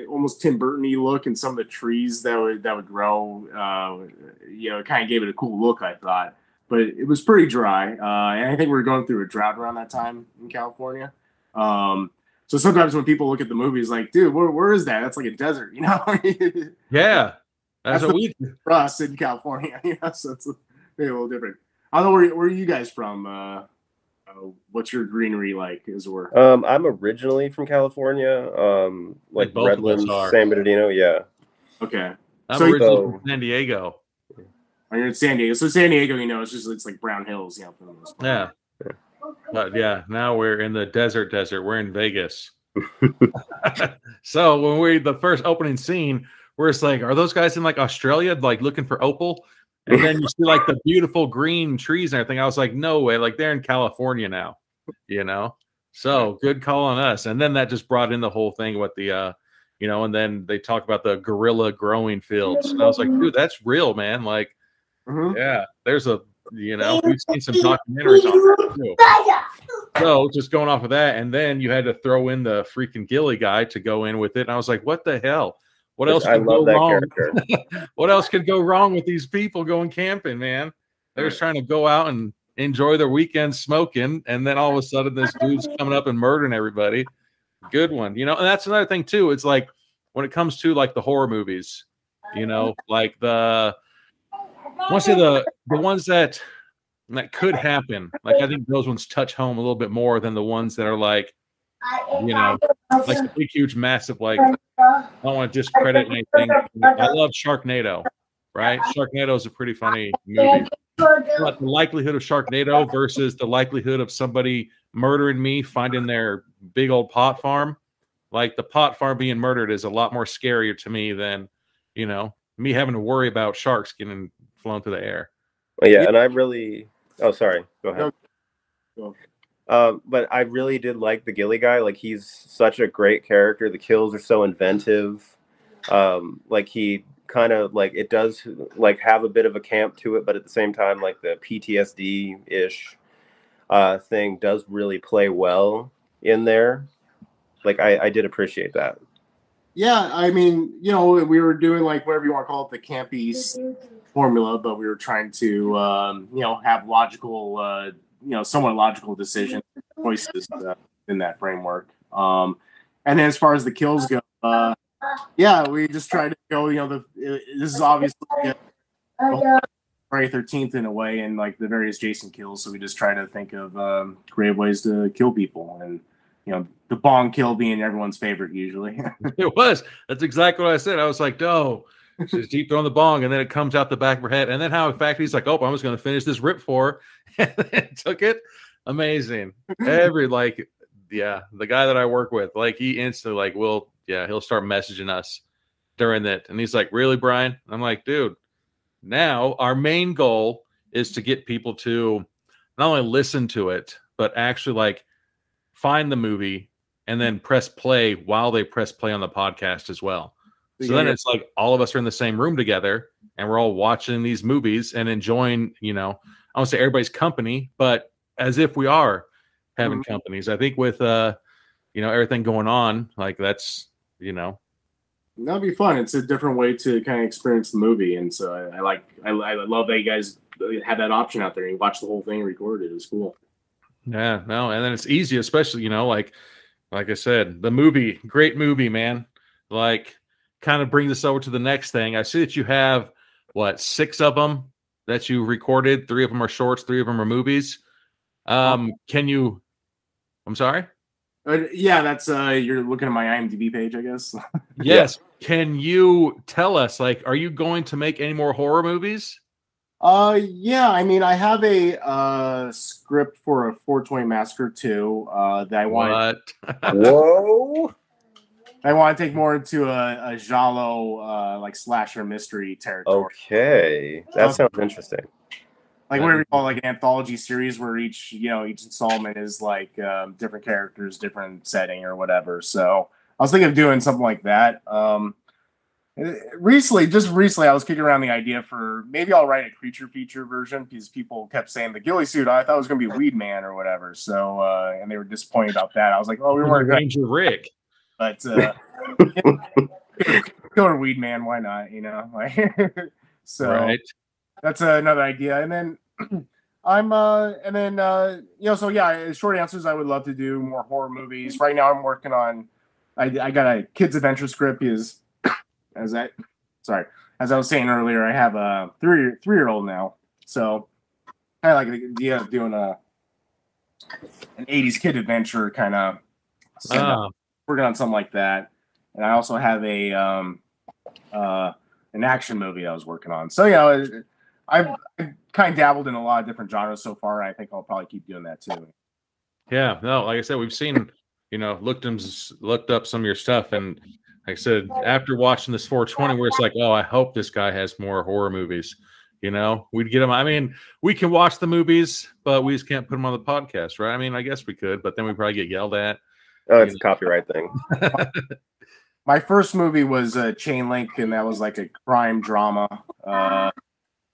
almost Tim Burton-y look in some of the trees that would grow. It kind of gave it a cool look, I thought. But it was pretty dry, and I think we were going through a drought around that time in California. So sometimes when people look at the movies, like, dude, where is that? That's like a desert, Yeah, that's what we for us in California. So it's maybe a little different. I don't know where are you guys from. What's your greenery like, as it were? I'm originally from California, like Redlands, San Bernardino. Yeah. Okay. I'm originally from San Diego. Oh, you're in San Diego. So San Diego, it's like brown hills, for the most part. Yeah. But yeah, now we're in the desert. We're in Vegas. So when the first opening scene, we're just like, are those guys in like Australia, like looking for opal? And then you see like the beautiful green trees and everything. I was like, no way, like they're in California now, So good call on us. And then that just brought in the whole thing with the, and then they talk about the gorilla growing fields. And I was like, dude, that's real, man. Like, yeah, there's we've seen some documentaries on that too. So just going off of that, and then you had to throw in the freaking Gilly guy to go in with it. And I was like, what the hell? What else could go wrong? What else could go wrong with these people going camping, man? They're just trying to go out and enjoy their weekend smoking, and then all of a sudden this dude's coming up and murdering everybody. Good one. You know, and that's another thing too. It's like when it comes to like the horror movies, you know, like I want to say the ones that could happen. Like I think those ones touch home a little bit more than the ones that are like, you know, like the big, huge, massive, like, I don't want to discredit anything. I love Sharknado, right? Sharknado is a pretty funny movie. But the likelihood of Sharknado versus the likelihood of somebody murdering me, finding their big old pot farm, like the pot farm being murdered is a lot more scarier to me than, you know, me having to worry about sharks getting flown through the air. Well, yeah, and I really, oh, sorry, go ahead. But I really did like the Gilly guy. Like, he's such a great character. The kills are so inventive. Like, he kind of, like, it does, like, have a bit of a camp to it, but at the same time, like, the PTSD-ish thing does really play well in there. Like, I did appreciate that. Yeah, I mean, you know, we were doing, like, whatever you want to call it, the campy formula, but we were trying to, you know, have logical, you know, somewhat logical decision choices in that framework. And then as far as the kills go, yeah, we just tried to go, you know, this is obviously Friday 13th in a way, and like the various Jason kills. So we just try to think of creative ways to kill people, and you know, the bong kill being everyone's favorite usually. It was. That's exactly what I said. I was like, no. She's deep throwing the bong, and then it comes out the back of her head. And then how, in fact, he's like, oh, I'm just going to finish this rip for her. And then took it. Amazing. Like, yeah, the guy that I work with, like, he instantly, like, he'll start messaging us during that. And he's like, really, Brian? I'm like, dude, now our main goal is to get people to not only listen to it, but actually, like, find the movie and then press play while they press play on the podcast as well. So then it's like all of us are in the same room together and we're all watching these movies and enjoying, you know, I won't say everybody's company, but as if we are having companies. I think with, you know, everything going on, like that's, you know. That'll be fun. It's a different way to kind of experience the movie. And so I love that you guys had that option out there. You watch the whole thing recorded. It was cool. Yeah, no. And then it's easy, especially, you know, like I said, the movie, great movie, man. Like, kind of brings us over to the next thing. I see that you have, 6 of them that you recorded. 3 of them are shorts, 3 of them are movies. I'm sorry? Yeah, that's, you're looking at my IMDb page, I guess. Yes. Yeah. Can you tell us, like, are you going to make any more horror movies? Yeah, I mean, I have a script for a 420 Massacre 2 that I want. Whoa! I want to take more into a giallo, like slasher mystery territory. Okay, that sounds interesting. Like whatever you call it, like an anthology series where each installment is like different characters, different setting or whatever. So I was thinking of doing something like that. Recently, I was kicking around the idea for maybe I'll write a creature feature version because people kept saying the ghillie suit. I thought it was going to be Weed Man or whatever. So and they were disappointed about that. I was like, oh, we weren't Ranger Rick. But Killer Weed Man, why not? You know, like so. Right. That's another idea, and then you know, so yeah. Short answers, I would love to do more horror movies. Right now, I'm working on. I got a kids adventure script. As I was saying earlier, I have a three-year-old now, so I like the idea of doing an '80s kid adventure kind of. Working on something like that, and I also have an action movie I was working on. So yeah, I've kind of dabbled in a lot of different genres so far. I think I'll probably keep doing that too. Yeah, no, like I said, we've seen, you know, looked up some of your stuff, and like I said, after watching this 420, where it's like, oh, I hope this guy has more horror movies. You know, we'd get them. I mean, we can watch the movies, but we just can't put them on the podcast, right? I mean, I guess we could, but then we'd probably get yelled at. Oh, it's a copyright thing. My first movie was Chain Link, and that was like a crime drama,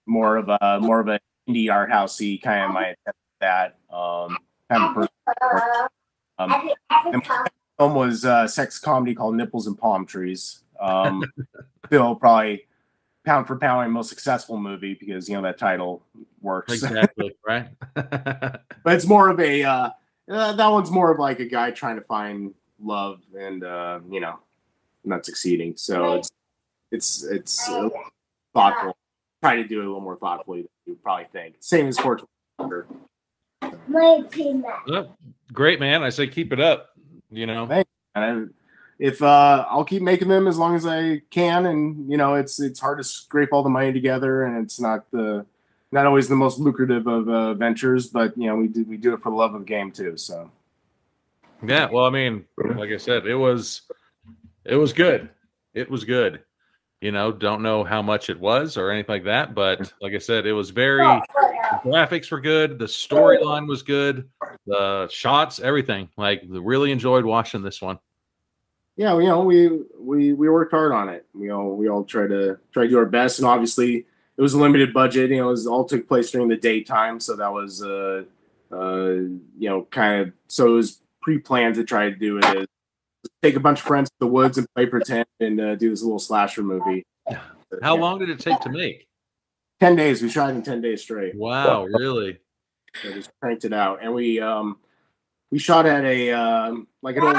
more of an indie art housey kind of my attempt at that. Kind of the film was a sex comedy called Nipples and Palm Trees. Still probably pound for pound most successful movie because that title works exactly. Right. But it's more of a that one's more of like a guy trying to find love and not succeeding. So it's thoughtful. Try to do it a little more thoughtfully than you probably think. Same as Fortune. Great, man. I say keep it up. Thanks. If I'll keep making them as long as I can, and it's hard to scrape all the money together, and it's not always the most lucrative of ventures, but we do it for the love of the game too. So yeah, well, I mean, like I said, it was good. It was good. Don't know how much it was or anything like that, but like I said, it was the graphics were good, the storyline was good, the shots, everything. Like, really enjoyed watching this one. Yeah, we worked hard on it. We all try to do our best, and obviously it was a limited budget. It all took place during the daytime, so that was kind of, so it was pre-planned to try to do it. Take a bunch of friends to the woods and play pretend and do this little slasher movie. How long did it take to make? 10 days. We shot it in 10 days straight. Wow, really? So just cranked it out, and we shot at a like an old.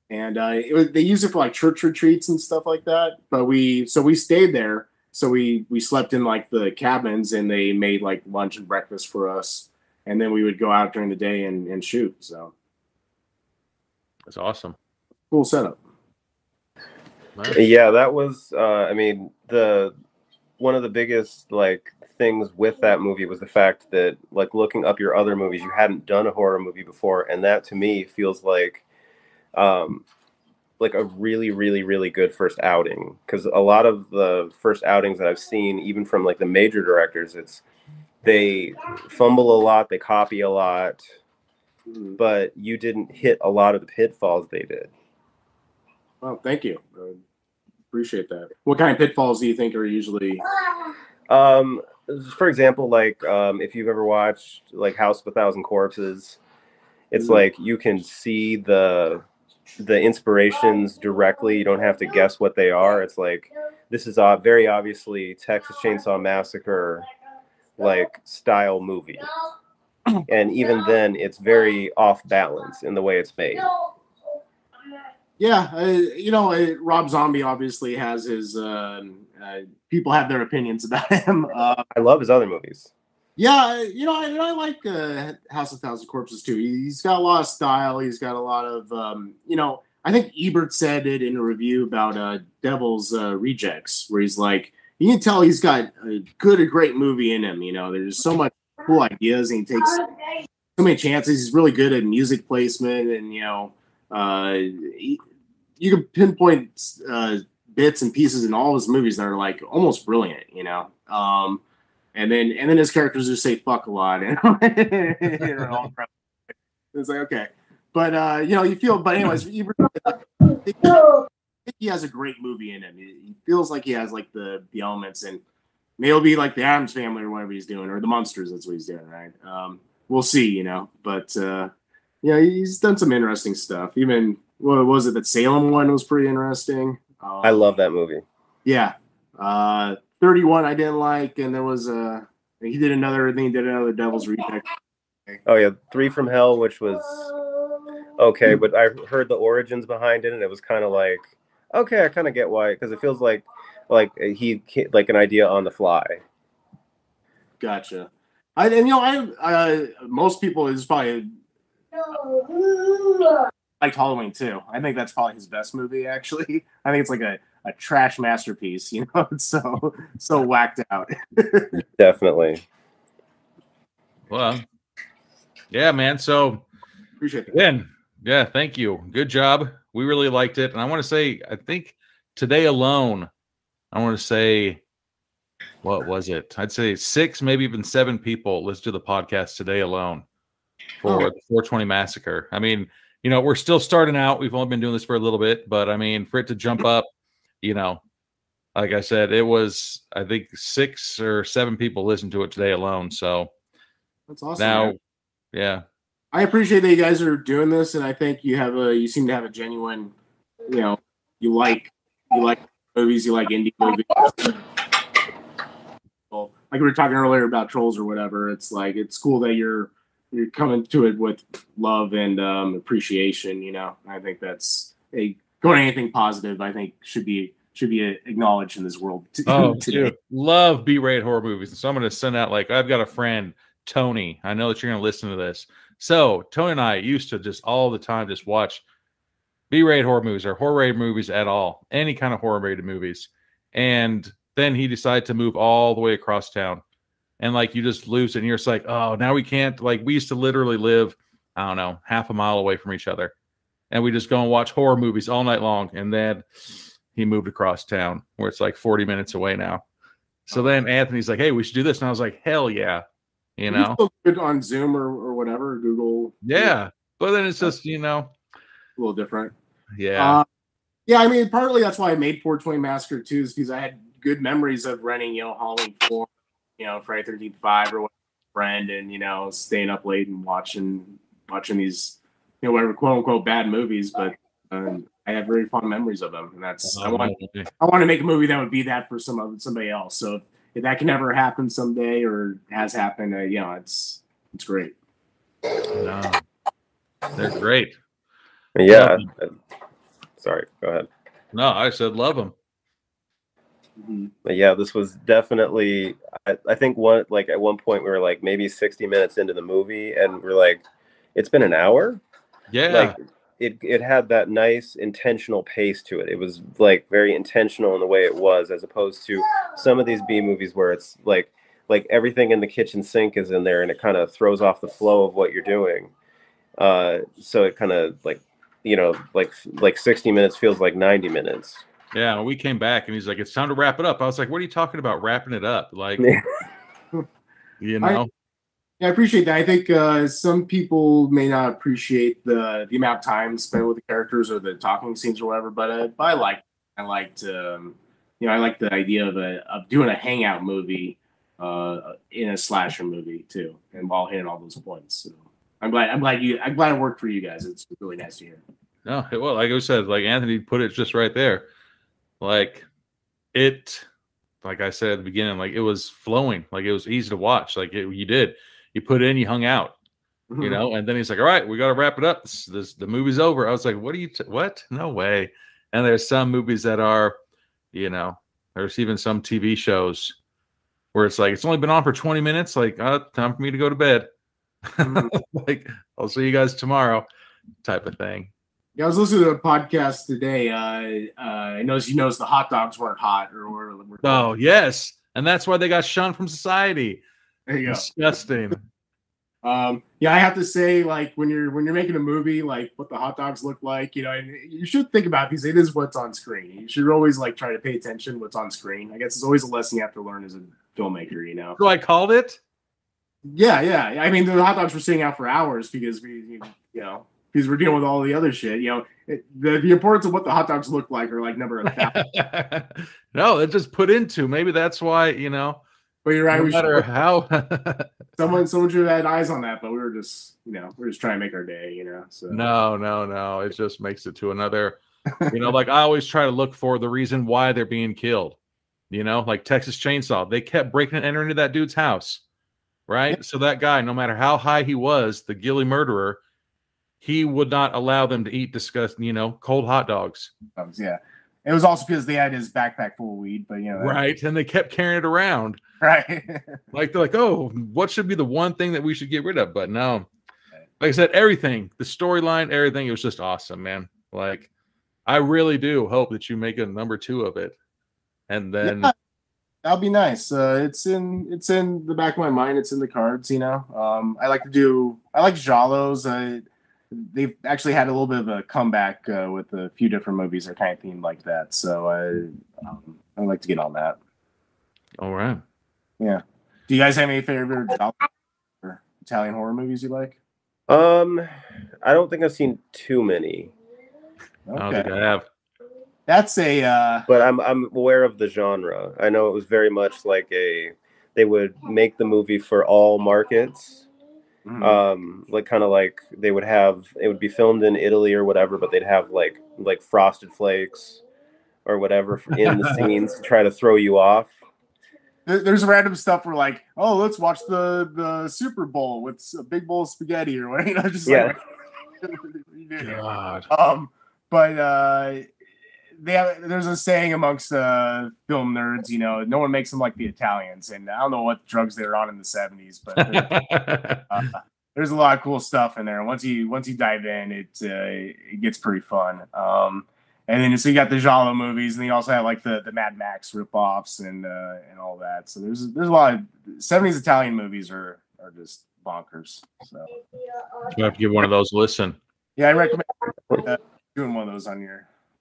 And they use it for like church retreats and stuff like that. But we stayed there. So we slept in like the cabins, and they made like lunch and breakfast for us. And then we would go out during the day and shoot. So that's awesome. Cool setup. Nice. Yeah, that was. I mean, one of the biggest things with that movie was the fact that looking up your other movies, you hadn't done a horror movie before, and that to me feels like a really, really, really good first outing. Because a lot of the first outings that I've seen, even from the major directors, they fumble a lot, they copy a lot, but you didn't hit a lot of the pitfalls they did. Well, thank you. Appreciate that. What kind of pitfalls do you think are usually? For example, if you've ever watched House of a Thousand Corpses, it's you can see the inspirations directly. You don't have to guess what they are. It's this is very obviously Texas Chainsaw Massacre style movie, and even then it's very off balance in the way it's made. Yeah, Rob Zombie obviously has his people have their opinions about him. I love his other movies. Yeah, I like House of Thousand Corpses too. He's got a lot of style. He's got a lot of I think Ebert said it in a review about Devil's Rejects, where he's you can tell he's got a great movie in him. There's so much cool ideas, and he takes so many chances. He's really good at music placement, and you can pinpoint bits and pieces in all of his movies that are almost brilliant. And then his characters just say fuck a lot, and it's okay. But you feel. But anyways, I think he has a great movie in him. He feels like he has the elements, and maybe it'll be the Addams Family or whatever he's doing, or the Munsters. That's what he's doing, right? We'll see, But he's done some interesting stuff. Even what was it? That Salem one was pretty interesting. I love that movie. Yeah. 31 I didn't like, and there was he did another Devil's Reject. Oh yeah, 3 from Hell, which was okay, but I heard the origins behind it, and it was kind of okay, I kind of get why, because it feels like he an idea on the fly. Gotcha. Most people is probably liked Halloween too. I think that's probably his best movie. Actually, I think it's a trash masterpiece. It's so whacked out. Definitely. Well, yeah, man. So appreciate it. Ben, yeah, thank you. Good job. We really liked it, and I want to say, I think today alone, I want to say, what was it? I'd say 6, maybe even 7 people listened to the podcast today alone for the 420 Massacre. I mean, we're still starting out. We've only been doing this for a little bit, but I mean, for it to jump up, like I said, it was, I think 6 or 7 people listened to it today alone. So that's awesome. Now, man. Yeah. I appreciate that you guys are doing this, and I think you seem to have a genuine, you like you like movies, you like indie movies. Like we were talking earlier about Trolls or whatever. It's like it's cool that you're coming to it with love and appreciation. You know, I think that's going anything positive. I think should be acknowledged in this world. Oh, dude, love B-rated horror movies. So I'm going to send out I've got a friend, Tony. I know that you're going to listen to this. So Tony and I used to just all the time just watch B-rated horror movies or horror-rated movies at all, any kind of horror-rated movies. And then he decided to move all the way across town. And you just lose it. And you're just like, oh, now we can't. We used to literally live, I don't know, half a mile away from each other. And we just go and watch horror movies all night long. And then he moved across town where it's 40 minutes away now. So then Anthony's like, hey, we should do this. And I was like, hell yeah. You know, still good on Zoom or whatever, Google. Yeah. But then it's just, a little different. Yeah. Yeah. I mean, partly that's why I made 420 Massacre 2 is because I had good memories of renting, Halloween 4, Friday 13th 5 or whatever, friend, and, staying up late and watching these, whatever quote unquote bad movies. But I have very fond memories of them. And that's, I want to make a movie that would be that for somebody else. So if that can ever happen someday or has happened, it's great. No, they're great. Yeah. Sorry, go ahead. No, I said love them. But yeah, this was definitely. I think at one point we were maybe 60 minutes into the movie, and we're like, it's been an hour. Yeah. It had that nice intentional pace to it. It was very intentional in the way it was, as opposed to some of these B movies where it's like everything in the kitchen sink is in there and it kind of throws off the flow of what you're doing. So it kind of 60 minutes feels like 90 minutes. Yeah, we came back and he's like, it's time to wrap it up. I was like, what are you talking about wrapping it up? I appreciate that. I think some people may not appreciate the amount of time spent with the characters or the talking scenes or whatever, but I liked the idea of doing a hangout movie in a slasher movie too, and while hitting all those points. So I'm glad it worked for you guys. It's really nice to hear. No, well, like I said, Anthony put it just right there. Like I said at the beginning, it was flowing, it was easy to watch. You put it in, you hung out, and then he's like, all right, we got to wrap it up. The movie's over. I was like, what? No way. And there's some movies that are, there's even some TV shows where it's it's only been on for 20 minutes. Time for me to go to bed. I'll see you guys tomorrow type of thing. Yeah, I was listening to a podcast today. I noticed the hot dogs weren't hot or oh yes, and that's why they got shunned from society. There you go. Disgusting. I have to say, when you're making a movie, what the hot dogs look like, you should think about it because it is what's on screen. You should always try to pay attention to what's on screen. I guess it's always a lesson you have to learn as a filmmaker. So I called it. Yeah. I mean, the hot dogs were sitting out for hours because because we're dealing with all the other shit. The importance of what the hot dogs look like are number 1,000. No, it's just put into. Maybe that's why, But you're right. No matter how someone should have had eyes on that, but we were just, we're just trying to make our day, So no. It just makes it to another, I always try to look for the reason why they're being killed. Texas Chainsaw. They kept breaking and entering into that dude's house. Right? Yeah. So that guy, no matter how high he was, the Gilly murderer, he would not allow them to eat cold hot dogs. Yeah. It was also because they had his backpack full of weed, but right. And they kept carrying it around. Right. They're like, oh, what should be the one thing that we should get rid of? But no, like I said, everything, the storyline, everything, it was just awesome, man. I really do hope that you make a number 2 of it. And then that'll be nice. It's in the back of my mind. It's in the cards, I like Giallos. They've actually had a little bit of a comeback with a few different movies that are kind of themed like that. So I'd like to get on that. All right. Yeah. Do you guys have any favorite or Italian horror movies you like? I don't think I've seen too many. Okay. I don't think I have. That's but I'm aware of the genre. I know it was very much they would make the movie for all markets. Mm-hmm. They would have, it would be filmed in Italy or whatever, but they'd have like Frosted Flakes or whatever in the scenes to try to throw you off. There's random stuff where like, oh, let's watch the Super Bowl with a big bowl of spaghetti or whatever. You know, just like, God. But there's a saying amongst film nerds, you know, no one makes them like the Italians, and I don't know what drugs they were on in the 70s, but there's a lot of cool stuff in there. Once you dive in, it gets pretty fun. And then so you got the Giallo movies, and then you also have like the Mad Max ripoffs and all that. So there's a lot of 70s Italian movies are just bonkers. So you have to give one of those a listen. Yeah, I recommend doing one of those on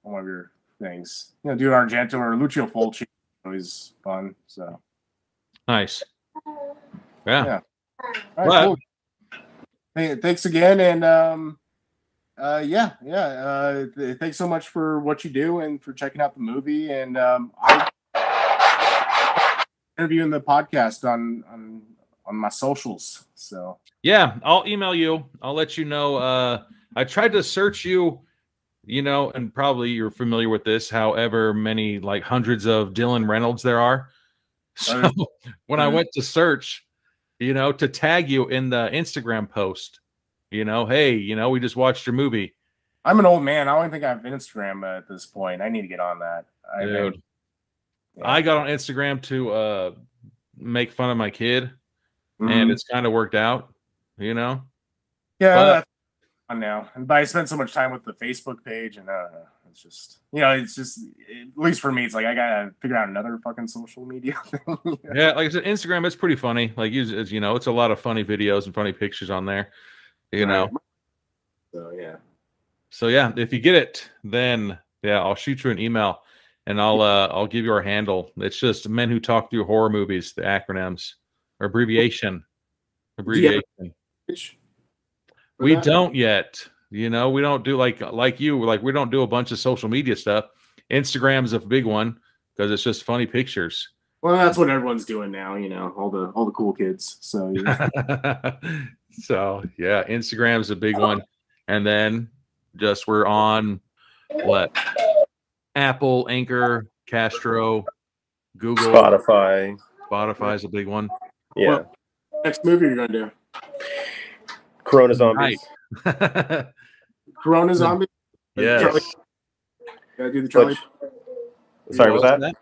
one of your things. You know, doing Argento or Lucio Fulci is always fun. So nice. Yeah. All right, cool. Hey, thanks again, and thanks so much for what you do and for checking out the movie. And I interviewing the podcast on my socials. So yeah, I'll email you. I'll let you know. I tried to search you, you know, and probably you're familiar with this. However many, like hundreds of Dylan Reynolds there are. So when I went to search, you know, to tag you in the Instagram post, you know, hey, you know, we just watched your movie. I'm an old man. I don't think I have Instagram at this point. I need to get on that. Dude, I got on Instagram to make fun of my kid, and it's kind of worked out, you know. Yeah, that's fun now. And but I spend so much time with the Facebook page, and it's just, you know, it's just, at least for me, it's like I gotta figure out another fucking social media thing. Yeah, like I said, Instagram, it's pretty funny. Like you know, it's a lot of funny videos and funny pictures on there. You know, so yeah, if you get it, then I'll shoot you an email, and I'll give you our handle. It's just Men Who Talk Through Horror Movies, the acronyms or abbreviation. We don't yet. You know, we don't do like you, like we don't do a bunch of social media stuff. Instagram's a big one because it's just funny pictures. Well, that's what everyone's doing now, you know, all the cool kids. So So yeah, Instagram's a big one, and then just we're on what? Apple, Anchor, Castro, Google, Spotify. Spotify's a big one. Yeah. Well, next movie you're gonna do? Corona Zombies. Corona Zombies. Yes. Gotta do the Charlie. Sorry, was that?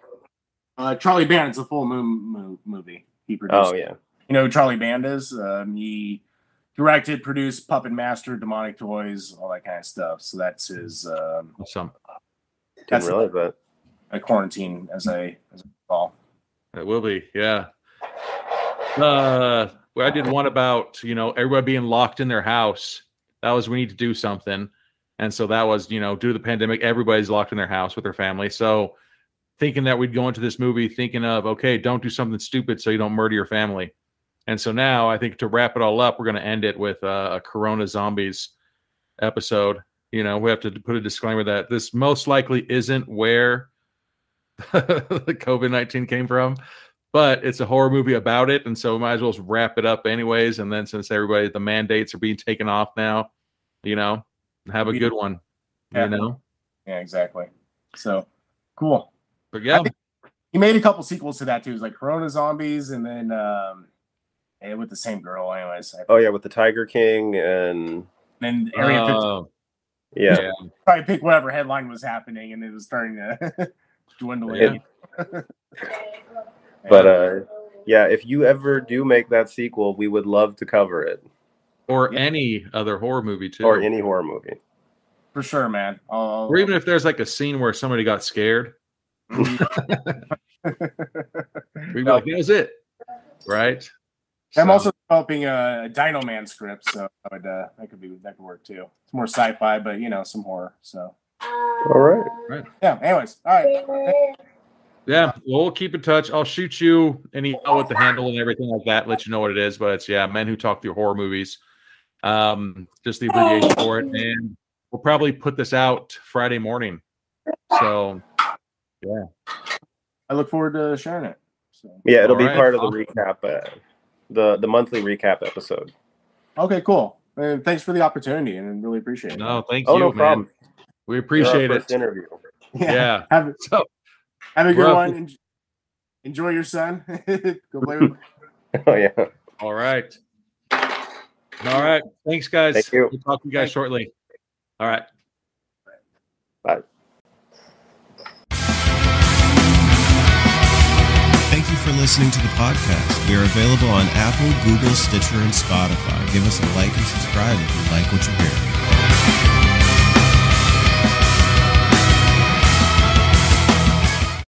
Charlie Band. It's a full moon movie he produced. Oh yeah. You know who Charlie Band is? He directed, produced, Puppet Master, Demonic Toys, all that kind of stuff. So that's his. Didn't realize that. A quarantine, as I recall. It will be, yeah. I did one about, you know, everybody being locked in their house. That was, we need to do something. And so that was, you know, due to the pandemic, everybody's locked in their house with their family. So thinking that we'd go into this movie thinking of, okay, don't do something stupid so you don't murder your family. And so now I think to wrap it all up, we're going to end it with a Corona Zombies episode. You know, we have to put a disclaimer that this most likely isn't where the COVID-19 came from, but it's a horror movie about it. And so we might as well wrap it up anyways. And then since everybody, the mandates are being taken off now, you know, have a good one, you know? Yeah, exactly. So cool. But yeah, he made a couple sequels to that too. It was like Corona Zombies and then with the same girl anyways. Oh yeah, with the Tiger King and then Area 50. Yeah. Probably pick whatever headline was happening and it was starting to dwindle in. But if you ever do make that sequel, we would love to cover it. Or any other horror movie too. Or any horror movie. For sure, man. Or even if there's like a scene where somebody got scared. We'd be like, that was it. Right? I'm also developing a Dino Man script, so that could work too. It's more sci-fi, but you know, some horror. So, all right. Yeah. Anyways, all right. Yeah, we'll keep in touch. I'll shoot you an email with the handle and everything like that. Let you know what it is. But it's Men Who Talk Through Horror Movies. Just the abbreviation for it, and we'll probably put this out Friday morning. So, yeah. I look forward to sharing it. So. Yeah, it'll be part of the recap. The monthly recap episode. Okay, cool. Thanks for the opportunity, and really appreciate it. No, thank you. No problem. We appreciate it. Interview. Yeah. Have a good one. Enjoy your son. Go play with him. Oh yeah. All right. Thanks, guys. Thank you. We'll talk to you guys shortly. All right. Bye. Thank you for listening to the podcast. We are available on Apple, Google, Stitcher, and Spotify. Give us a like and subscribe if you like what you're hearing.